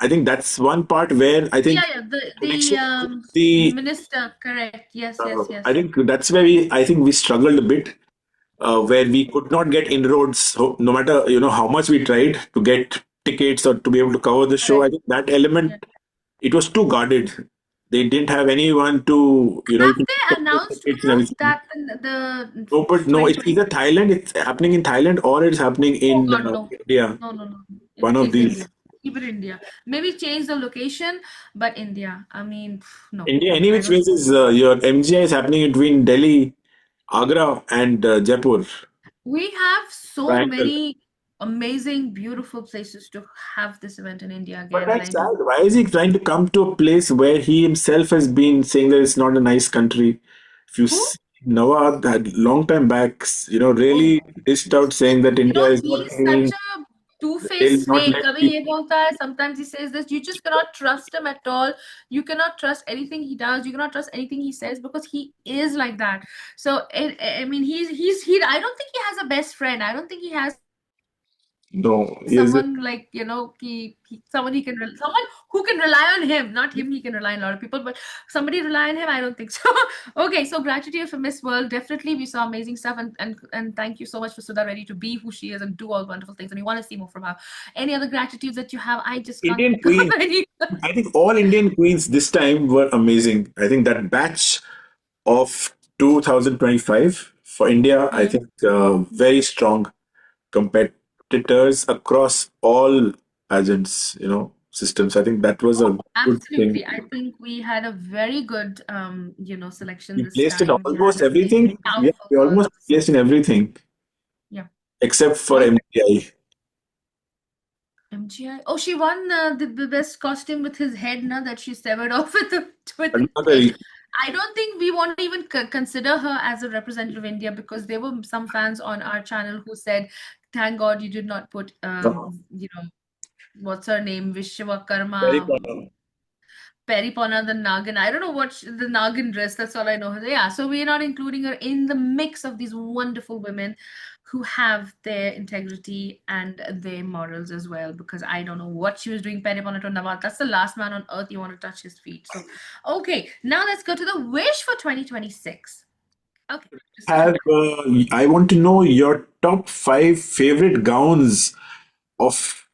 I think that's one part where I Yeah, think yeah. The connection with the minister, correct. Yes, yes, I yes. think that's where I think we struggled a bit, where we could not get inroads, no matter how much we tried to get tickets or to be able to cover the show. I Correct. think that Yeah. element, it was too guarded. They didn't have anyone to you Have can they get the announced tickets and now everything. that the No, but no, it's 2020? either Thailand, it's happening in Thailand, or it's happening Oh in God, no. India. No, no, no. One of It's these. India. Keep it India. Maybe change the location, but India. I mean, no, India, no. any I which don't ways, think. is your MGI is happening between Delhi, Agra, and Jaipur. We have so Triangle. many amazing, beautiful places to have this event in India But again, and that's I sad. do. Why is he trying to come to a place where he himself has been saying that it's not a nice country? If you Who? see, Nawad had long time back, Oh, really dished out saying that India is not he's such clean. a two-faced They'll not snake. let I mean, people. ये बोलता है, sometimes he says this. You just cannot trust him at all. You cannot trust anything he does. You cannot trust anything he says because he is like that. So, I mean, he. I don't think he has a best friend. I don't think he has No, he is. someone like someone someone who can rely on him, not him. He can rely on a lot of people, but somebody rely on him, I don't think so. Okay, so gratitude for Miss World. Definitely we saw amazing stuff, and thank you so much for Sudha ready to be who she is and do all wonderful things, and we want to see more from her. Any other gratitudes that you have? I just can't Indian think of Queen. any. I think all Indian queens this time were amazing. I think that batch of 2025 for India, I Hmm. think very strong competitors across all pageants, systems. I think that was Oh, a good thing. absolutely. I think we had a very good selection We this placed in time. We had almost amazing, everything. Yeah, powerful we almost girls. placed in everything Yeah. except for Okay. MTI. MGI. Oh, she won the best costume with his head, now that she severed off with the Another thing. reason. I don't think we want to even consider her as a representative of India, because there were some fans on our channel who said, "Thank God you did not put No, what's her name, very Vishwakarma, common. Peripona the Nagin." I don't know what the Nagin dress. That's all I know. Yeah, so we're not including her in the mix of these wonderful women who have their integrity and their morals as well. Because I don't know what she was doing, Peripona to Nawat. That's the last man on earth you want to touch his feet. So, okay, now let's go to the wish for 2026. Okay, just Have I want to know your top five favorite gowns of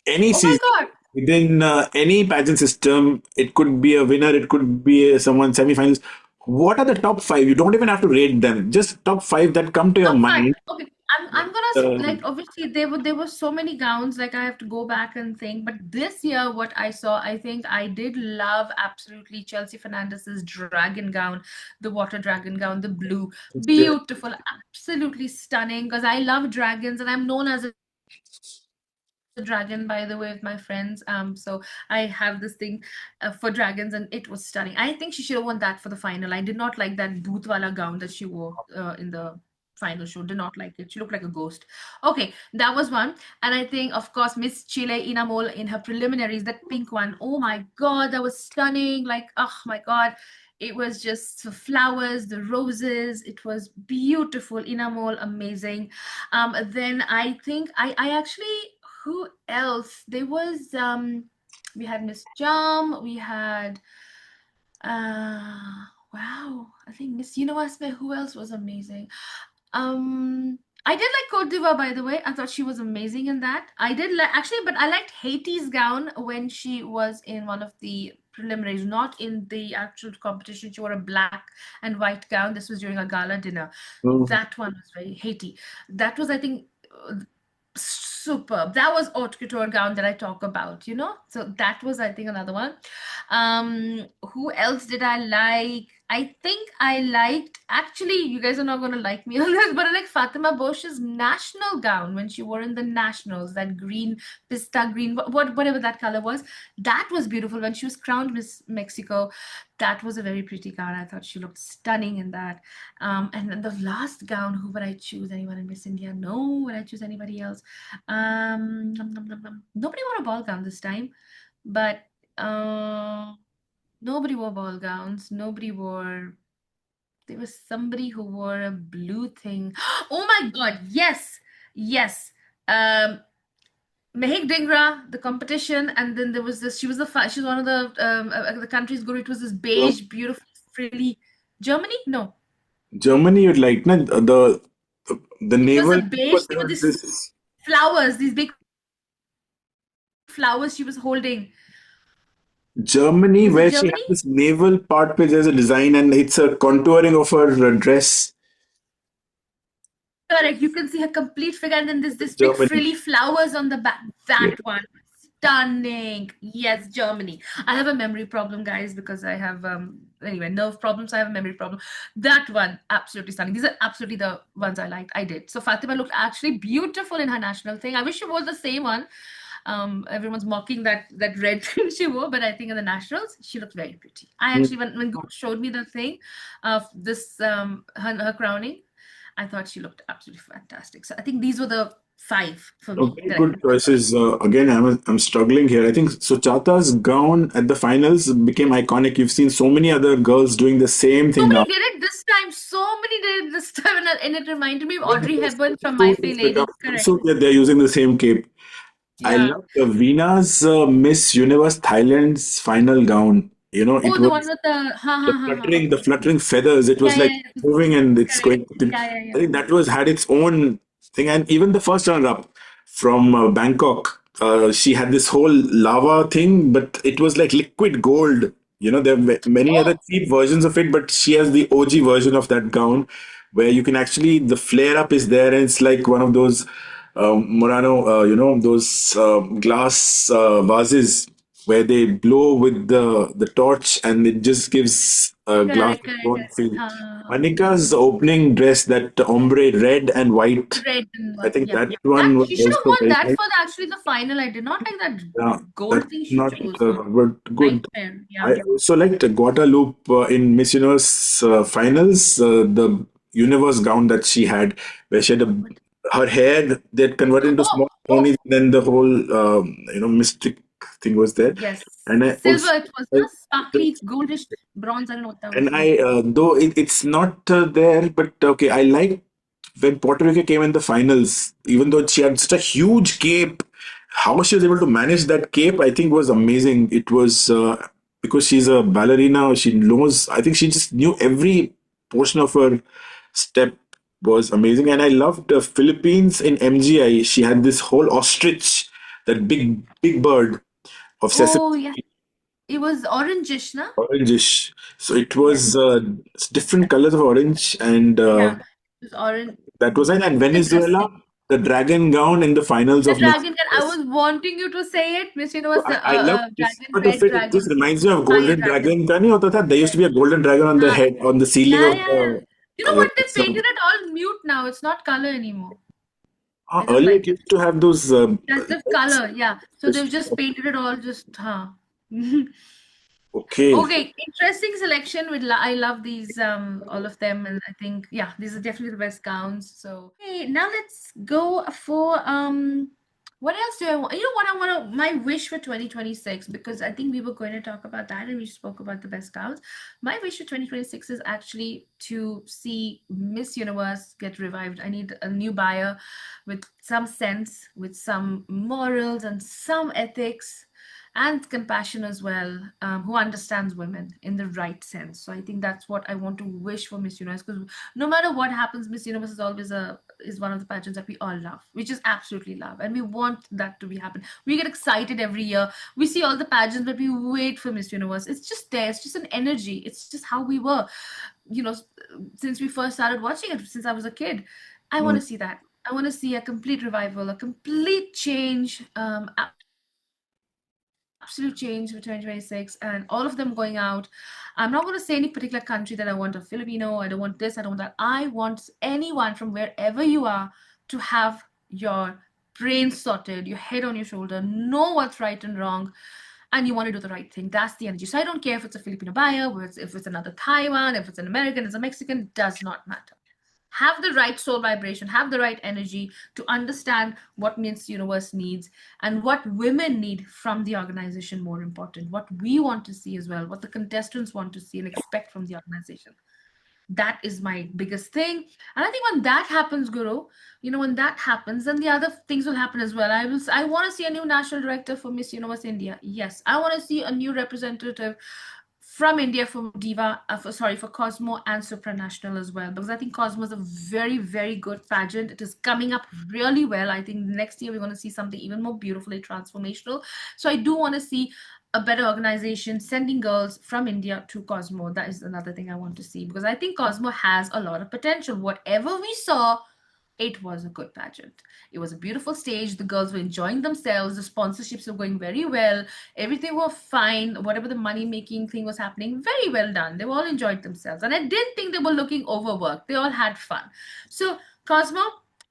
any oh my season God. within any pageant system. It could be a winner, it could be someone semifinals. What are the top five? You don't even have to rate them. Just top five that come to your Top five. mind. Okay. I'm gonna like, Uh, obviously there were so many gowns, like I have to go back and think, but this year what I saw, I think I did love absolutely Chelsea Fernandez's dragon gown, the water dragon gown, the blue, beautiful, absolutely stunning, because I love dragons and I'm known as a dragon, by the way, with my friends. So I have this thing for dragons, and it was stunning. I think she should have won that for the final. I did not like that booth wala gown that she wore in the final show. Did not like it. She looked like a ghost. Okay, that was one. And I think, of course, Miss Chile Inamol in her preliminaries, that pink one. Oh my God, that was stunning. Like, oh my God. It was just the flowers, the roses. It was beautiful. Inamol, amazing. Then I think I actually, who else? There was we had Miss Jam, we had wow, I think Miss Universe, who else was amazing? I did like Cote d'Ivoire, by the way. I thought she was amazing in that. I did like actually, but I liked Haiti's gown when she was in one of the preliminaries, not in the actual competition. She wore a black and white gown. This was during a gala dinner. Mhm. That one was very Haiti. That was, I think, superb. That was haute couture gown that I talk about, you know? So that was, I think, another one. Who else did I like? I think I liked, actually, you guys are not going to like me on this, but I like Fatima Bosch's national gown when she wore in the nationals, that green, pista green, whatever that color was. That was beautiful when she was crowned Miss Mexico. That was a very pretty gown. I thought she looked stunning in that. And then the last gown, who would I choose? Anyone in Miss India? No. Would I choose anybody else? Nobody wore a ball gown this time, but nobody wore ball gowns. Nobody wore. There was somebody who wore a blue thing. Oh my God! Yes, yes. Um, Mehik Dingra, the competition, and then there was this. She was she's one of the country's guru. It was this beige, beautiful, frilly. Germany? No, Germany, you'd like na, the it was naval, a but beige there thing with was these this flowers, these big flowers she was holding. Germany Was it where she had Germany? this naval part where there's a design and it's a contouring of her dress. Correct. You can see her complete figure, and then there's this big Germany. frilly flowers on the back. Yeah. That one, stunning. Yes, Germany. I have a memory problem, guys, because I have anyway nerve problems. I have a memory problem. That one, absolutely stunning. These are absolutely the ones I liked. I did. So Fatima looked actually beautiful in her national thing. I wish she wore the same one. Everyone's mocking that red thing she wore, but I think in the nationals she looked very pretty. I Mm. actually when Guru showed me the thing of this her crowning, I thought she looked absolutely fantastic. So I think these were the five for me Okay, that I good can remember. choices. Again, I'm struggling here. I think Suchata's gown at the finals became iconic. You've seen so many other girls doing the same So thing many now. did it this time. So many did it this time, and it reminded me of Even Audrey the Hepburn from My swimsuit Fair has become Lady. Correct. swimsuit, yet they're using the same cape. I Yeah. love Vena's Miss Universe Thailand's final gown. You know, it Oh, the was one with the ha ha ha ha. the Okay. fluttering feathers. It was Yeah, like yeah, yeah. moving and it's Correct. going to. Yeah, yeah, I yeah. think that was had its own thing. And even the first runner-up from Bangkok, she had this whole lava thing, but it was like liquid gold. You know, there are many other Oh, cheap versions of it, but she has the OG version of that gown where you can actually, the flare up is there and it's like one of those Murano, those glass vases where they blow with the torch and it just gives a glass correct, of correct, bone correct. feel. Ha. Anika's opening dress, that ombre red and white, Red and I white. think Yeah. that That one was she should have also won very that nice. for actually the final. I did not like that Yeah, gold that's thing she not, chose. but good. Nightmare. Yeah. I also liked Guadalupe in Miss Universe finals, the universe gown that she had, where she had her hair that converted into Oh, small oh, ponies, and then the whole mystic thing was there. yes. And I Silver also it was, like huh? Sparkly, goldish, bronze. I don't know what that was. and Yeah. I, though it's not there, but okay, I like when Puerto Rico came in the finals, even though she had such a huge cape, how she was able to manage that cape, I think was amazing. It was because she's a ballerina, she knows, I think she just knew every portion of her step was amazing. And I loved the Philippines in MGI. She had this whole ostrich, that big bird of Sesame Oh, yes. It was orangish, na? orangish. So it Yes. was different colors of orange, and Yeah. It was orange. that was it. And Interesting. Venezuela, the dragon gown in the finals The of Miss dragon, I Universe. was wanting you to say it. Miss So Universe, I love this dragon, part of red it. It dragon, just reminds me of fire Golden dragon. Dragon. Ka nahi hota tha? There used to be a golden dragon on the Huh. head, on the ceiling Yeah, of yeah, yeah. You know what? They some. painted it all mute now. It's not color anymore. I just Earlier, like it it. used to have those. Just the color, yeah. So they've just painted it all just, huh. Okay. Okay, interesting selection. I love these all of them, and I think yeah, these are definitely the best gowns. So hey, now let's go for what else do I want? You know what I want to my wish for 2026, because I think we were going to talk about that and we spoke about the best gowns. My wish for 2026 is actually to see Miss Universe get revived. I need a new buyer with some sense, with some morals and some ethics and compassion as well, who understands women in the right sense. So I think that's what I want to wish for Miss Universe, because no matter what happens, Miss Universe is always is one of the pageants that we all love, we just absolutely love, and we want that to be happen. We get excited every year. We see all the pageants, but we wait for Miss Universe. It's just there. It's just an energy. It's just how we were, you know, since we first started watching it, since I was a kid. I want Mm. to see that. I want to see a complete revival, a complete change, absolute change for 2026, and all of them going out. I'm not going to say any particular country that I want a Filipino, I don't want this, I don't want that. I want anyone from wherever you are to have your brain sorted, your head on your shoulder, know what's right and wrong, and you want to do the right thing. That's the energy. So I don't care if it's a Filipino buyer, if it's another Taiwan, if it's an American, it's a Mexican, does not matter. Have the right soul vibration, have the right energy to understand what Miss Universe needs and what women need from the organization, more important, what we want to see as well, what the contestants want to see and expect from the organization. That is my biggest thing. And I think when that happens, Guru, when that happens, then the other things will happen as well. I want to see a new national director for Miss Universe India. Yes, I want to see a new representative from India for Diva, for Cosmo and Supranational as well, because I think Cosmo is a very, very good pageant. It is coming up really well. I think next year we're going to see something even more beautifully transformational. So I do want to see a better organization sending girls from India to Cosmo. That is another thing I want to see, because I think Cosmo has a lot of potential. Whatever we saw, it was a good pageant. It was a beautiful stage. The girls were enjoying themselves. The sponsorships were going very well. Everything was fine. Whatever the money making thing was happening, very well done. They all enjoyed themselves. And I didn't think they were looking overworked. They all had fun. So, Cosmo,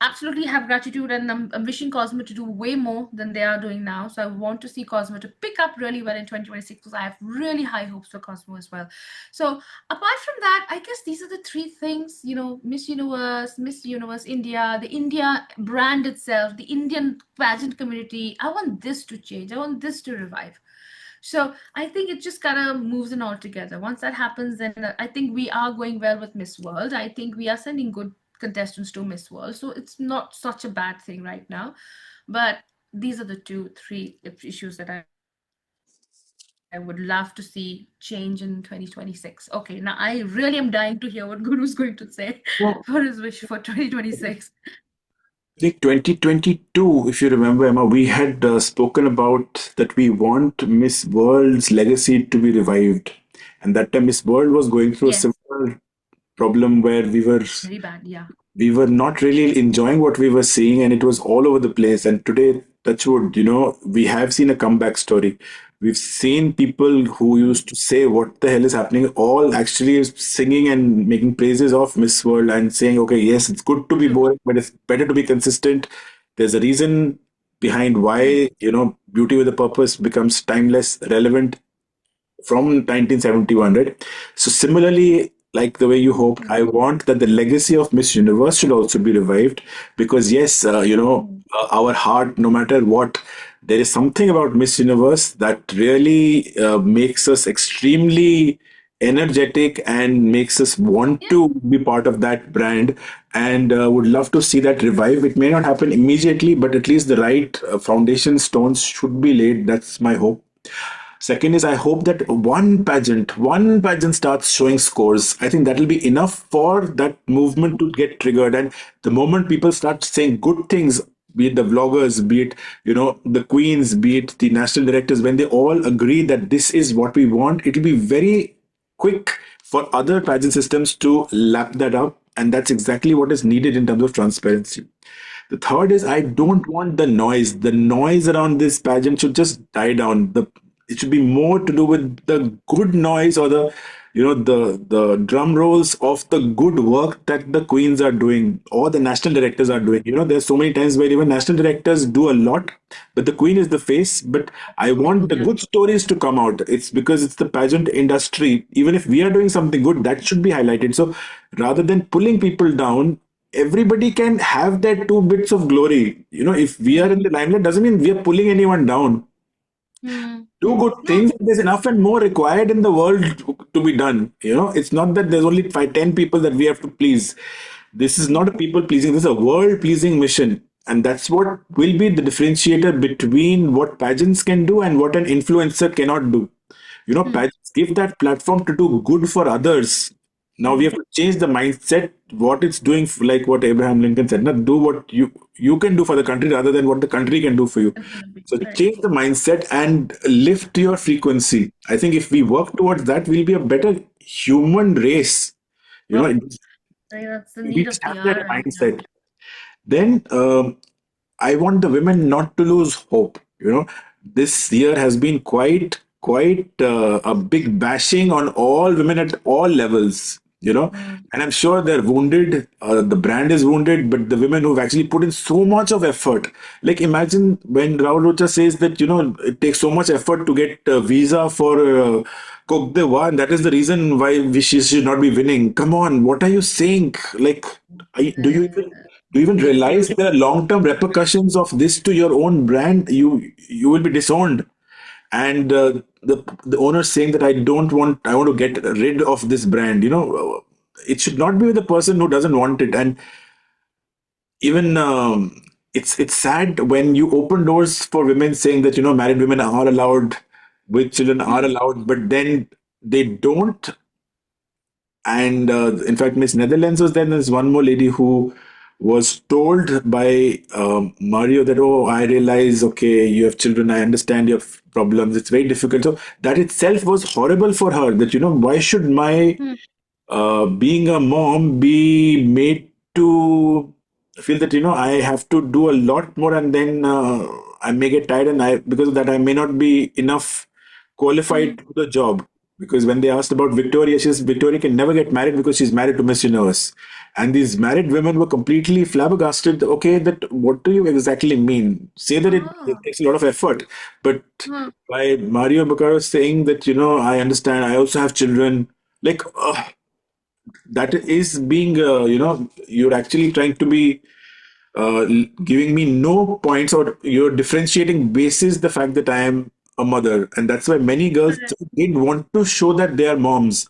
absolutely have gratitude, and I'm wishing Cosmo to do way more than they are doing now. So I want to see Cosmo to pick up really well in 2026, because I have really high hopes for Cosmo as well. So apart from that, I guess these are the three things, Miss Universe India, the India brand itself, the Indian pageant community. I want this to change. I want this to revive. So I think it just kind of moves in all together. Once that happens, then I think we are going well with Miss World. I think we are sending good contestants to Miss World. So it's not such a bad thing right now. But these are the three issues that I would love to see change in 2026. Okay, now I really am dying to hear what Guru's going to say for his wish for 2026. I think 2022, if you remember, Emma, we had spoken about that we want Miss World's legacy to be revived. And that time, Miss World was going through a Yes, similar problem where very bad. Yeah. we were not really enjoying what we were seeing, and it was all over the place. And today, touchwood, we have seen a comeback story. We've seen people who used to say what the hell is happening, all actually singing and making praises of Miss World and saying, okay, yes, it's good to be True. boring, but it's better to be consistent. There's a reason behind Mm, why beauty with a purpose becomes timeless, relevant from 1971, right? So similarly, like the way you hoped, I mm, want that the legacy of Miss Universe should also be revived, because yes, mm. our heart, no matter what, there is something about Miss Universe that really makes us extremely energetic and makes us want Yeah. to be part of that brand, and would love to see that revive. It may not happen immediately, but at least the right foundation stones should be laid. That's my hope. Second is I hope that one pageant starts showing scores. I think that will be enough for that movement to get triggered. And the moment people start saying good things, be it the vloggers, be it the queens, be it the national directors, when they all agree that this is what we want, it will be very quick for other pageant systems to lap that up. And that's exactly what is needed in terms of transparency. The third is I don't want the noise. The noise around this pageant should just die down. It should be more to do with the good noise or the the drum rolls of the good work that the queens are doing or the national directors are doing. There's so many times where even national directors do a lot, but the queen is the face. But I want the Yeah. good stories to come out. It's because it's the pageant industry. Even if we are doing something good, that should be highlighted. So rather than pulling people down, everybody can have their two bits of glory. If we are in the limelight, doesn't mean we are pulling anyone down. Hmm. Do good No. things. There's enough and more required in the world to be done. It's not that there's only 5, 10 people that we have to please. This is not a people pleasing. This is a world pleasing mission, and that's what will be the differentiator between what pageants can do and what an influencer cannot do. Hmm. Pageants give that platform to do good for others. Now we Hmm. have to change the mindset. What it's doing, like what Abraham Lincoln said, not do what you can do for the country rather than what the country can do for you. It's gonna be So right. change the mindset and lift your frequency. I think if we work towards that, we'll be a better human race. You know, Well, it- that's the we need just of the have that hour right now. mindset. Then I want the women not to lose hope. This year has been quite a big bashing on all women at all levels. Hmm. And I'm sure they're wounded. The brand is wounded, but the women who've actually put in so much of effort. Like imagine when Raul Rocha says that it takes so much effort to get a visa for Cote d'Ivoire, and that is the reason why she should not be winning. Come on, what are you saying? Like, do you Uh, even realize there are long-term repercussions of this to your own brand? You will be disowned, and the owner saying that I want to get rid of this brand. It should not be with the person who doesn't want it, and even it's sad when you open doors for women saying that married women are allowed, with children are hmm. allowed, but then they don't. And in fact, Miss Netherlands was there. There's one more lady who was told by Mario that, oh, I realize, okay, you have children, I understand your problems, it's very difficult. So that itself was horrible for her, that, why should my Hmm. being a mom be made to feel that I have to do a lot more, and then I may get tired, and I because of that I may not be enough Hmm. qualified to the job. Because when they asked about Victoria, she says Victoria can never get married because she's married to Miss Universe, and these married women were completely flabbergasted. Okay, that what do you exactly mean? Say that it Oh. takes a lot of effort, but Hmm. by Mario Bacaro saying that I understand, I also have children, like that is being you're actually trying to be giving me no points, or you're differentiating basis the fact that I am a mother, and that's why many girls Correct. didn't want to show that they are moms.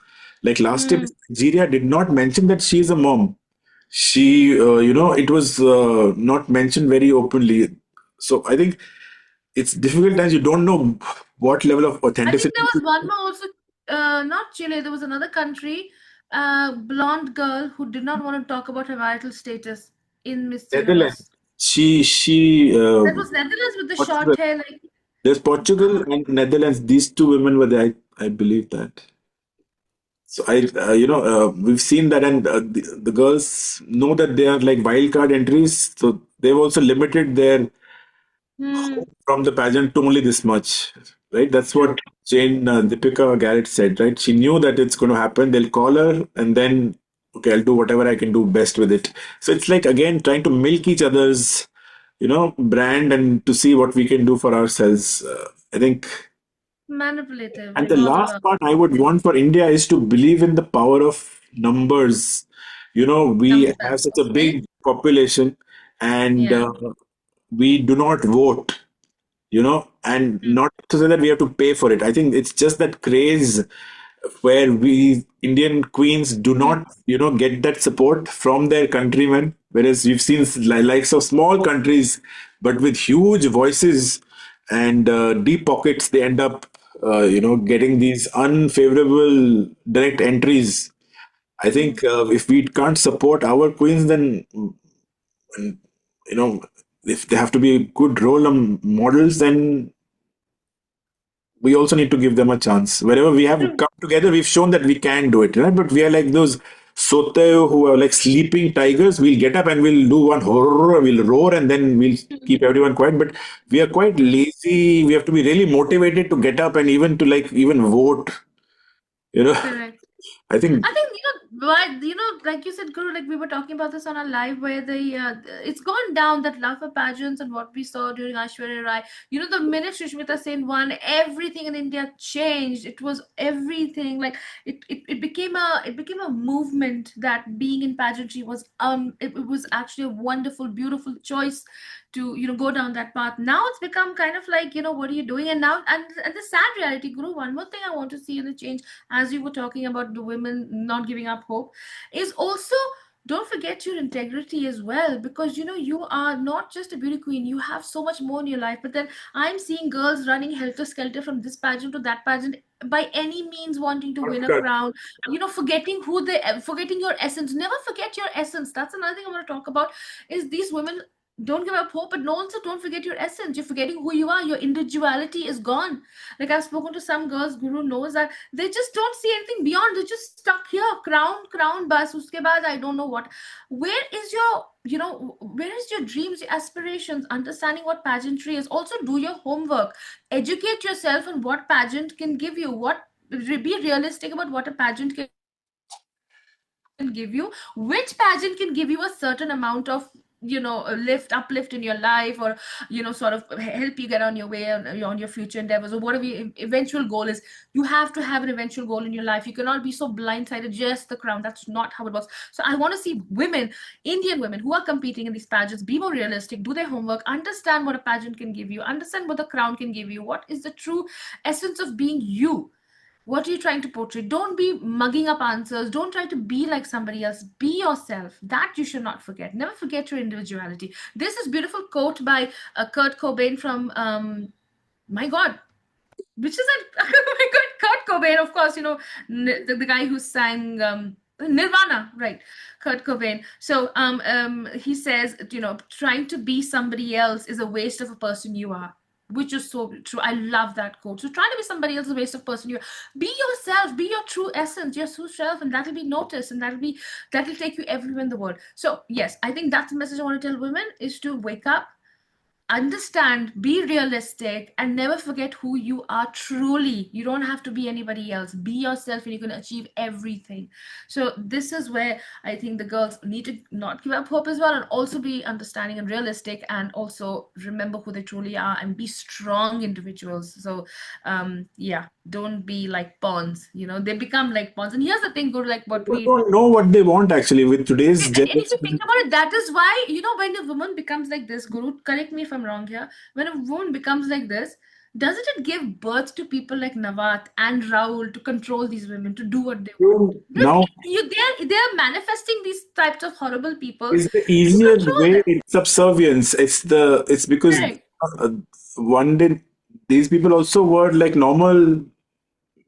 Like last time, Hmm. Nigeria did not mention that she is a mom. She it was not mentioned very openly. So I think it's difficult times. You don't know what level of I think there authenticity. was one more also, not Chile, there was another country, blonde girl who did not want to talk about her marital status in Miss Netherlands. Universe. She That was Netherlands with the Portugal. short hair, like, There's Portugal God. and Netherlands. These two women were there. I believe that. So we've seen that, and the girls know that they are like wild card entries. So they've also limited their Hmm. hope from the pageant to only this much, right? That's True. what Jane Deepika Garrett said, right? She knew that it's going to happen. They'll call her, and then okay, I'll do whatever I can do best with it. So it's like again trying to milk each other's, brand, and to see what we can do for ourselves. I think. Manipulative And in the all last around. part I would want for India is to believe in the power of numbers. We have Numbers. such a Okay. big population, and Yeah. we do not vote, and Hmm. not to say that we have to pay for it. I think it's just that craze where we Indian queens do Hmm. not, get that support from their countrymen, whereas we've seen likes of small countries, but with huge voices and deep pockets, they end up, getting these unfavorable direct entries. I Hmm. think if we can't support our queens, then mm, you know, if they have to be good role models, then we also need to give them a chance. Wherever we have True. come together, we've shown that we can do it, right? But we are like those sote who are like sleeping tigers. We'll get up and we'll do one horror, we'll roar, and then we'll keep everyone quiet. But we are quite lazy. We have to be really motivated to get up and even to like even vote, you know. Correct. I think I think why like you said, Guru, like we were talking about this on our live, where it's gone down, that love for pageants and what we saw during Aishwarya Rai. The minute Sushmita Sen won, everything in India changed. It was everything, like it became a movement, that being in pageantry was it was actually a wonderful, beautiful choice to go down that path. Now it's become kind of like, what are you doing? And now, and the sad reality, Guru, one more thing I want to see in the change, as you were talking about the women not giving up hope, is also, don't forget your integrity as well, because you are not just a beauty queen, you have so much more in your life. But then I'm seeing girls running helter skelter from this pageant to that pageant, by any means wanting to win a shortcut. crown, forgetting your essence. Never forget your essence. That's another thing I want to talk about, is these women don't give up hope, but no, also don't forget your essence. You're forgetting who you are. Your individuality is gone. Like, I've spoken to some girls, Guru knows that they just don't see anything beyond. They're just stuck here. Crown, crown, bus. Uske baad, I don't know what. Where is your dreams, your aspirations? Understanding what pageantry is. Also, do your homework. Educate yourself on what pageant can give you. Be realistic about what a pageant can give you. Which pageant can give you a certain amount of uplift in your life, or sort of help you get on your way, on your future endeavors, or whatever your eventual goal is. You have to have an eventual goal in your life. You cannot be so blindsided, just the crown. That's not how it works. So I want to see women, Indian women who are competing in these pageants, be more realistic, do their homework, understand what a pageant can give you, understand what the crown can give you, what is the true essence of being you. What are you trying to portray? Don't be mugging up answers. Don't try to be like somebody else. Be yourself. That you should not forget. Never forget your individuality. This is beautiful quote by Kurt Cobain from, my God, which is a oh my God, Kurt Cobain, of course, the guy who sang Nirvana, right? Kurt Cobain. So he says, trying to be somebody else is a waste of a person you are. Which is so true. I love that quote. So trying to be somebody else is a waste of person you are. Be yourself, be your true essence, your true self, and that'll be noticed, and that'll take you everywhere in the world. So yes, I think that's the message I want to tell women, is to wake up, understand, be realistic, and never forget who you are truly. You don't have to be anybody else. Be yourself, and you can achieve everything. So this is where I think the girls need to not give up hope as well, and also be understanding and realistic, and also remember who they truly are, and be strong individuals. So yeah, don't be like pawns. They become like pawns. And here's the thing, Guru, like what People we don't know what they want actually with today's and if you generation. think about it, that is why, when a woman becomes like this, Guru, correct me if I'm wrong here, when a woman becomes like this, doesn't it give birth to people like Nawat and Raul to control these women, to do what they want? Because Now they're manifesting these types of horrible people is the to easier control way. them. It's subservience. It's because Correct. uh, one day these people also were like normal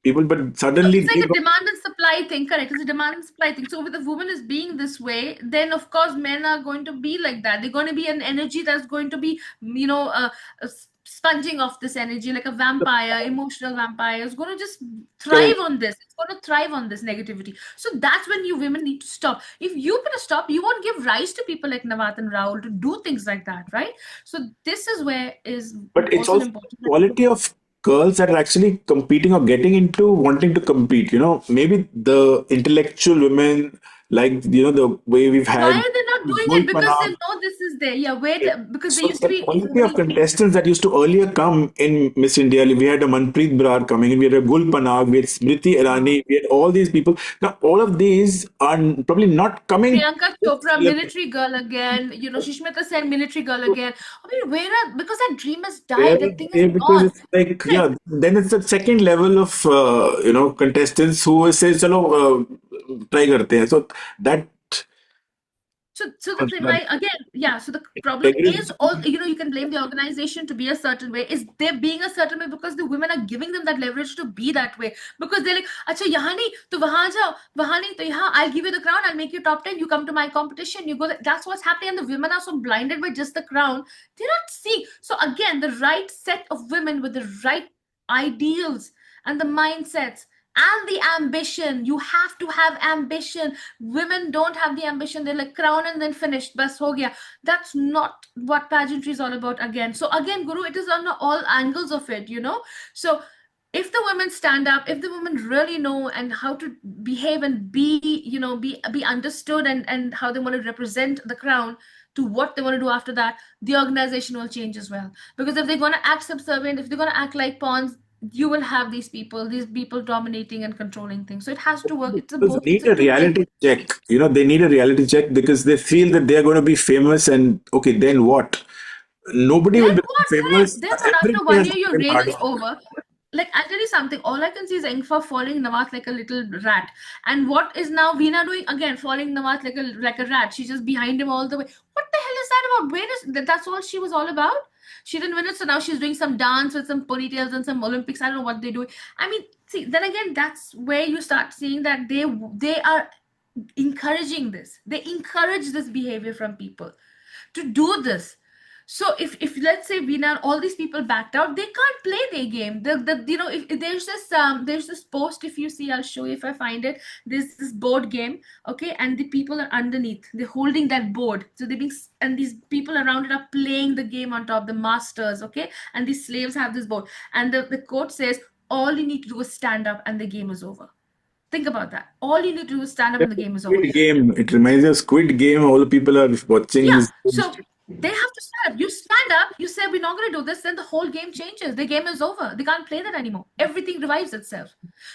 people, but So suddenly it's they like a got demand and supply thing, correct? It's a demand and supply thing. So if the woman is being this way, then of course men are going to be like that. They're going to be an energy that's going to be, sponging off this energy like a vampire, emotional vampire. It's going to just thrive correct. on this. It's going to thrive on this negativity. So that's when you women need to stop. If you put a stop, you won't give rise to people like Nawat and Raul to do things like that, right? So this is where is But it's also an also important. quality of girls that are actually competing or getting into wanting to compete. Maybe the intellectual women, like the way we've Why had are they not doing it? Because they Gulpanag. know this is there. Yeah, wait, because they So used to the be quality of only. contestants that used to earlier come in Miss India, we had a Manpreet Brar coming in, we had a Gul Panag, we had Smriti Wow. Irani, we had all these people. Now all of these are probably not coming to Priyanka this Chopra, level. military girl again. Sushmita Sen, military girl again. I mean, because that dream has Where died. are That thing is they? Because gone. it's like, Correct. yeah, then it's the second level of, contestants who say, chalo, try karte hain. So that, So the thing, again, yeah. So the problem is, integrity, all you can blame the organization to be a certain way. Is they're being a certain way because the women are giving them that leverage to be that way. Because they're like, "Acha, yahan nahi, to wahan jao, wahan nahi, to yahan. I'll give you the crown. I'll make you top 10. You come to my competition. You go." That's what's happening, and the women are so blinded by just the crown. They're not seeing. So again, the right set of women with the right ideals and the mindsets and the ambition. You have to have ambition. Women don't have the ambition. They're like crown and then finished. Bas ho gaya. That's not what pageantry is all about again. So again, Guru, it is on all angles of it. So if the women stand up, if the women really know and how to behave and be, be understood, and how they want to represent the crown to what they want to do after that, the organization will change as well. Because if they're going to act subservient, if they're going to act like pawns, you will have these people dominating and controlling things. So it has to work. Because they It's need a a two thing. reality check. They need a reality check because they feel that they are going to be famous, and okay, then what? Nobody will Then become what? famous. Correct. Then what? After Everybody one has year, to your put in reign hard is work. over. Like, I'll tell you something. All I can see is Ingfa following Nawat like a little rat. And what is now Veena doing? Again, following Nawat like a rat. She's just behind him all the way. What the hell is that about? Where is that's all she was all about? She didn't win it, so now she's doing some dance with some ponytails and some Olympics. I don't know what they do. I mean, see, then again, that's where you start seeing that they are encouraging this. They encourage this behavior from people to do this. So if let's say we now all these people backed out, they can't play their game. If there's this post, if you see, I'll show you if I find it. There's this board game, okay, and the people are underneath. They're holding that board, so and these people around it are playing the game on top. The masters, okay, and these slaves have this board, and the quote says, "All you need to do is stand up, and the game is over." Think about that. All you need to do is stand up, and the game is over. Squid Game. It reminds me of Squid Game. All the people are watching Yeah. this. So they have to stand up. You stand up, you say, we're not going to do this, then the whole game changes. The game is over. They can't play that anymore. Everything revives itself.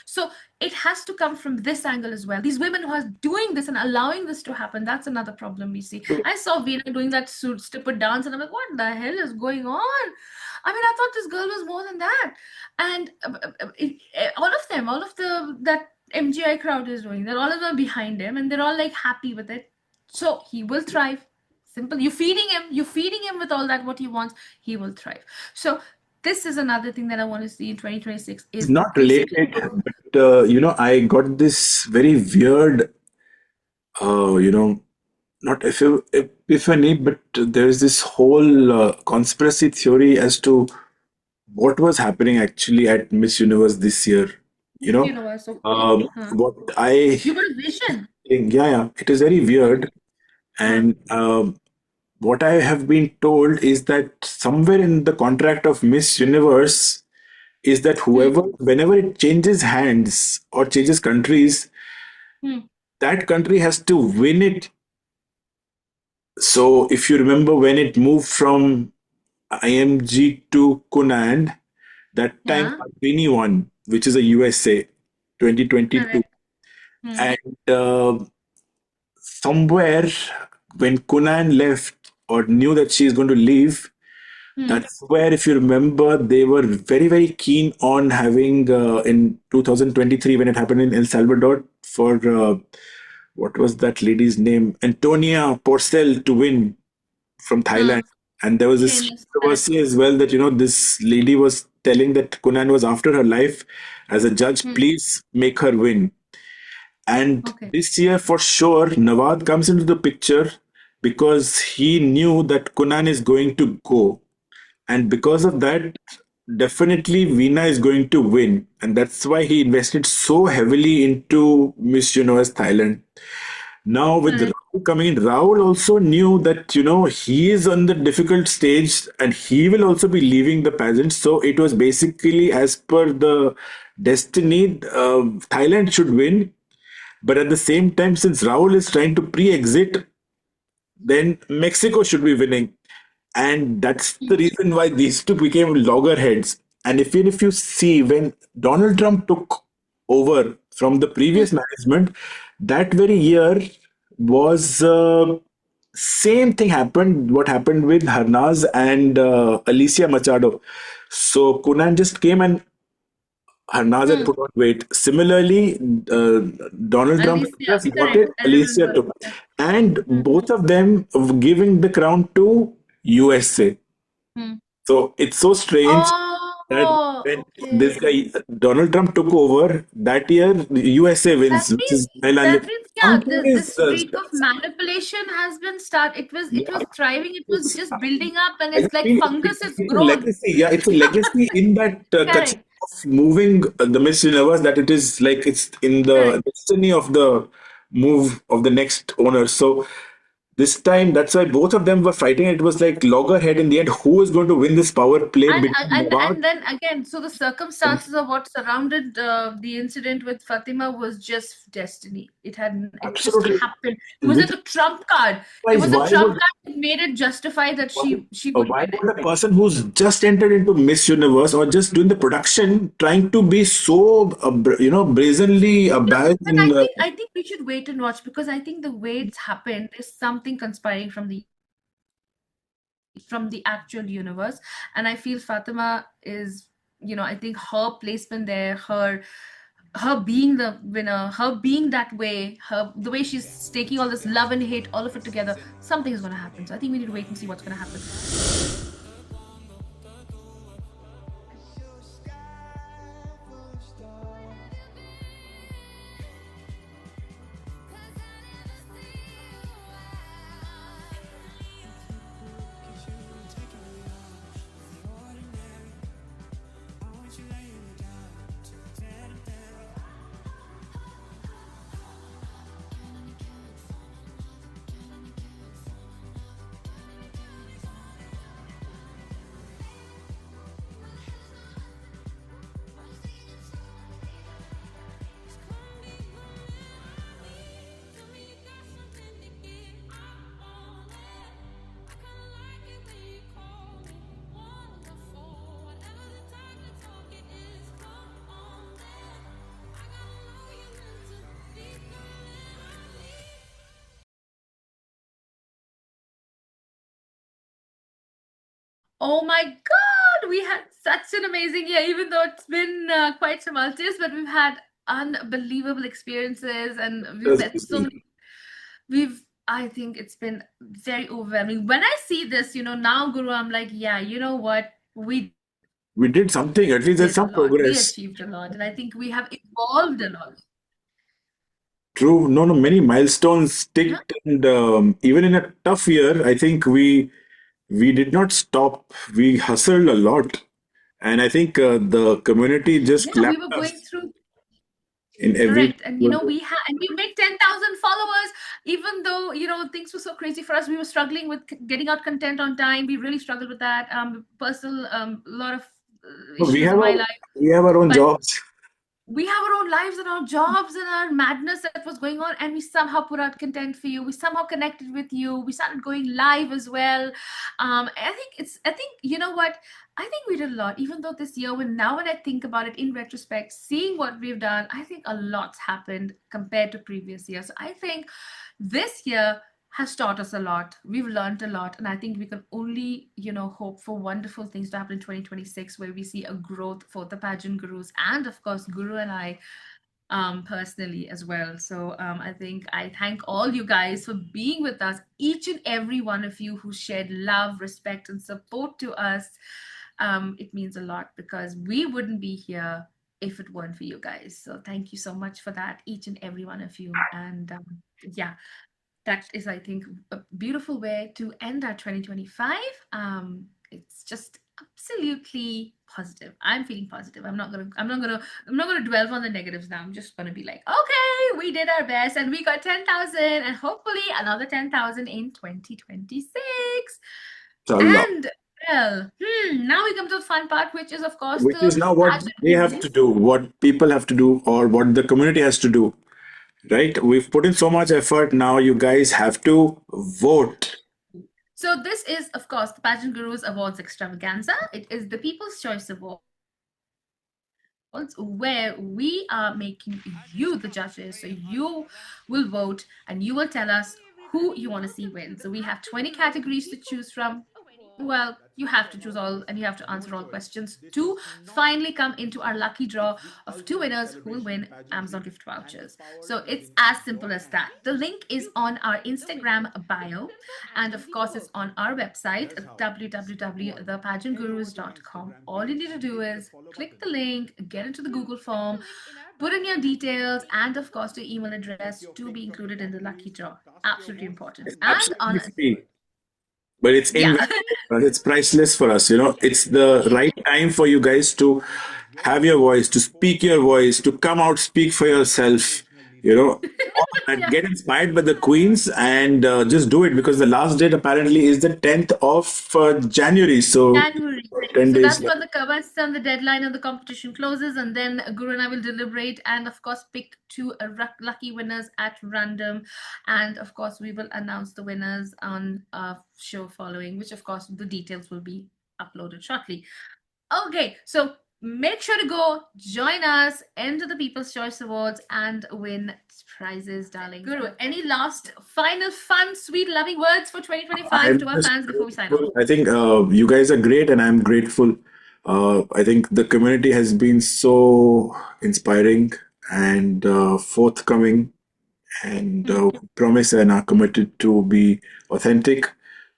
So it has to come from this angle as well. These women who are doing this and allowing this to happen, that's another problem we see. I saw Veena doing that stupid dance, and I'm like, what the hell is going on? I mean, I thought this girl was more than that. And all of that MGI crowd is doing, they're all of them behind him, and they're all like happy with it. So he will thrive. Simple. You're feeding him with all that what he wants, he will thrive. So this is another thing that I want to see in 2026 It's is not basically related, but I got this very weird, uh, you know, not epiphany, but there's this whole conspiracy theory as to what was happening actually at Miss Universe this year. You Miss know, Universe. Okay. Huh. what I You got a vision. think, yeah, yeah, it is very weird. Huh. And what I have been told is that somewhere in the contract of Miss Universe is that Hmm. whenever it changes hands or changes countries, Hmm. that country has to win it. So if you remember when it moved from IMG to Kunand, that time Yeah. Albini won, which is a USA 2022. Correct. Hmm. And somewhere when Kunan left or knew that she is going to leave, Hmm. that's where, if you remember, they were very, very keen on having in 2023 when it happened in El Salvador for what was that lady's name? Antonia Porcel to win from Thailand. Huh. And there was this Shameless. Correct. controversy as well that, this lady was telling that Kunan was after her life. As a judge, Hmm. please make her win. And Okay. this year, for sure, Nawad comes into the picture because he knew that Kunan is going to go. And because of that, definitely Veena is going to win. And that's why he invested so heavily into Miss Universe Thailand. Now, with Correct. Raul coming in, Raul also knew that, he is on the difficult stage and he will also be leaving the pageant. So it was basically as per the destiny, Thailand should win. But at the same time, since Raul is trying to pre exit, then Mexico should be winning. And that's the reason why these two became loggerheads. And even if you see when Donald Trump took over from the Hmm. previous management, that very year was same thing happened. What happened with Harnaz and Alicia Machado. So Kunan just came and Harnaz had Hmm. put on weight. Similarly, uh, Donald Trump Alicia. just got Correct. it, I Alicia remember. took. And Hmm. both of them giving the crown to USA. Hmm. So it's so strange that Oh, when this okay. guy, Donald Trump, took over that year, the USA That wins, which means is Thailand. that means yeah, Something the is, streak of manipulation has been start. It was yeah, thriving. It was it's, just building up, and I it's like feel fungus. It's it's a grown. legacy. Yeah, it's a legacy in that kachra Correct. of moving the Miss Universe, that it is like it's in the Correct. destiny of the move of the next owner. So This time, that's why both of them were fighting. It was like loggerhead in the end. Who is going to win this power play And between and Nawaz and then again, so the and circumstances of what surrounded the incident with Fatima was just destiny. It just absolutely, happened. It was which like a trump card. It is was a why trump would card that made it justify that she would why win it. would a person who's just entered into Miss Universe or just doing the production trying to be so brazenly No, biased but I in think I think we should wait and watch because I think the way it's happened is something conspiring from the actual universe. And I feel Fatima is, I think her placement there, her being the winner, her being that way, her the way she's taking all this love and hate, all of it together, something is gonna happen. So I think we need to wait and see what's gonna happen. Oh my God, we had such an amazing year, even though it's been quite tumultuous, but we've had unbelievable experiences and we've this met so many. I think it's been very overwhelming. When I see this, now, Guru, I'm like, yeah, you know what? We we did something. At least there's did a some lot. We progress. achieved a lot. And I think we have evolved a lot. True. No, no, many milestones Yeah. ticked, and even in a tough year, I think we did not stop. We hustled a lot, and I think the community just Yeah, we clapped were going us through. in every. Correct. And we made 10,000 followers, even though, things were so crazy for us. We were struggling with getting out content on time. We really struggled with that. Personal, lot of We issues have in my our life. we have our own But jobs. we have our own lives and our jobs and our madness that was going on, and we somehow put out content for you. We somehow connected with you. We started going live as well. I think, you know what, I think we did a lot, even though this year, when I think about it in retrospect, seeing what we've done, I think a lot's happened compared to previous years. So I think this year has taught us a lot. We've learned a lot, and I think we can only, hope for wonderful things to happen in 2026, where we see a growth for the pageant gurus, and of course, Guru and I, personally as well. So I think I thank all you guys for being with us, each and every one of you who shared love, respect, and support to us. It means a lot because we wouldn't be here if it weren't for you guys. So thank you so much for that, each and every one of you. And yeah, that is, I think, a beautiful way to end our 2025. It's just absolutely positive. I'm feeling positive. I'm not gonna dwell on the negatives now. I'm just gonna be like, okay, we did our best and we got 10,000 and hopefully another 10,000 in 2026. Inshallah. And well, now we come to the fun part, which is of course Which the is now what pageant they have to gurus. do, what people have to do, or what the community has to do. Right? We've put in so much effort. Now you guys have to vote. So this is, of course, the Pageant Gurus Awards Extravaganza. It is the People's Choice Awards, where we are making you the judges. So you will vote and you will tell us who you want to see win. So we have 20 categories to choose from. Well, you have to choose all and you have to answer all questions to finally come into our lucky draw of two winners who will win Amazon gift vouchers. So it's as simple as that. The link is on our Instagram bio, and of course it's on our website, www.thepageantgurus.com. All you need to do is click the link, get into the Google form, put in your details, and of course your email address to be included in the lucky draw. Absolutely important. It's And absolutely on free, but it's yeah. invaluable. It's priceless for us. It's the right time for you guys to have your voice, to speak your voice, to come out, speak for yourself. you know, and Yeah. get inspired by the queens and just do it because the last date apparently is the 10th of January. So January. 10 So days that's left. when the once on the deadline of the competition closes, and then Guru and I will deliberate and, of course, pick two lucky winners at random, and of course we will announce the winners on a show following, which of course the details will be uploaded shortly. Okay, so make sure to go join us into the People's Choice Awards and win prizes, darling. Guru, any last, final, fun, sweet, loving words for 2025 I'm to our just fans before we sign off? grateful. I think you guys are great, and I'm grateful. I think the community has been so inspiring and forthcoming, and we promise and are committed to be authentic,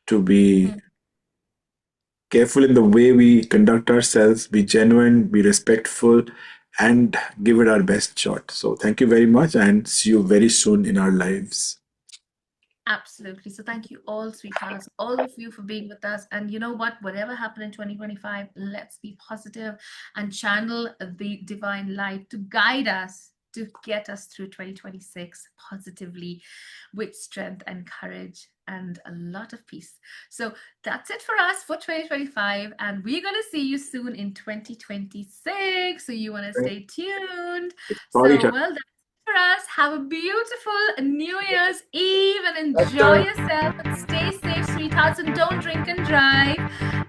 to be careful in the way we conduct ourselves, be genuine, be respectful, and give it our best shot. So, thank you very much, and see you very soon in our lives. Absolutely. So thank you all, sweethearts, all of you for being with us. And you know what? Whatever happened in 2025, let's be positive and channel the divine light to guide us, to get us through 2026 positively with strength and courage and a lot of peace. So that's it for us for 2025. And we're going to see you soon in 2026. So you want to stay tuned. It's party So, time. well, for us. Have a beautiful New Year's Eve and That's enjoy time. yourself and stay safe, sweethearts, and don't drink and drive.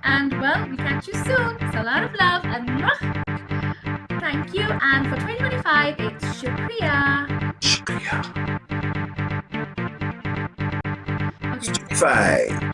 And well, we catch you soon. So a lot of love and mwah. Thank you. And for 2025, it's Shukriya. Shukriya. Okay. Bye.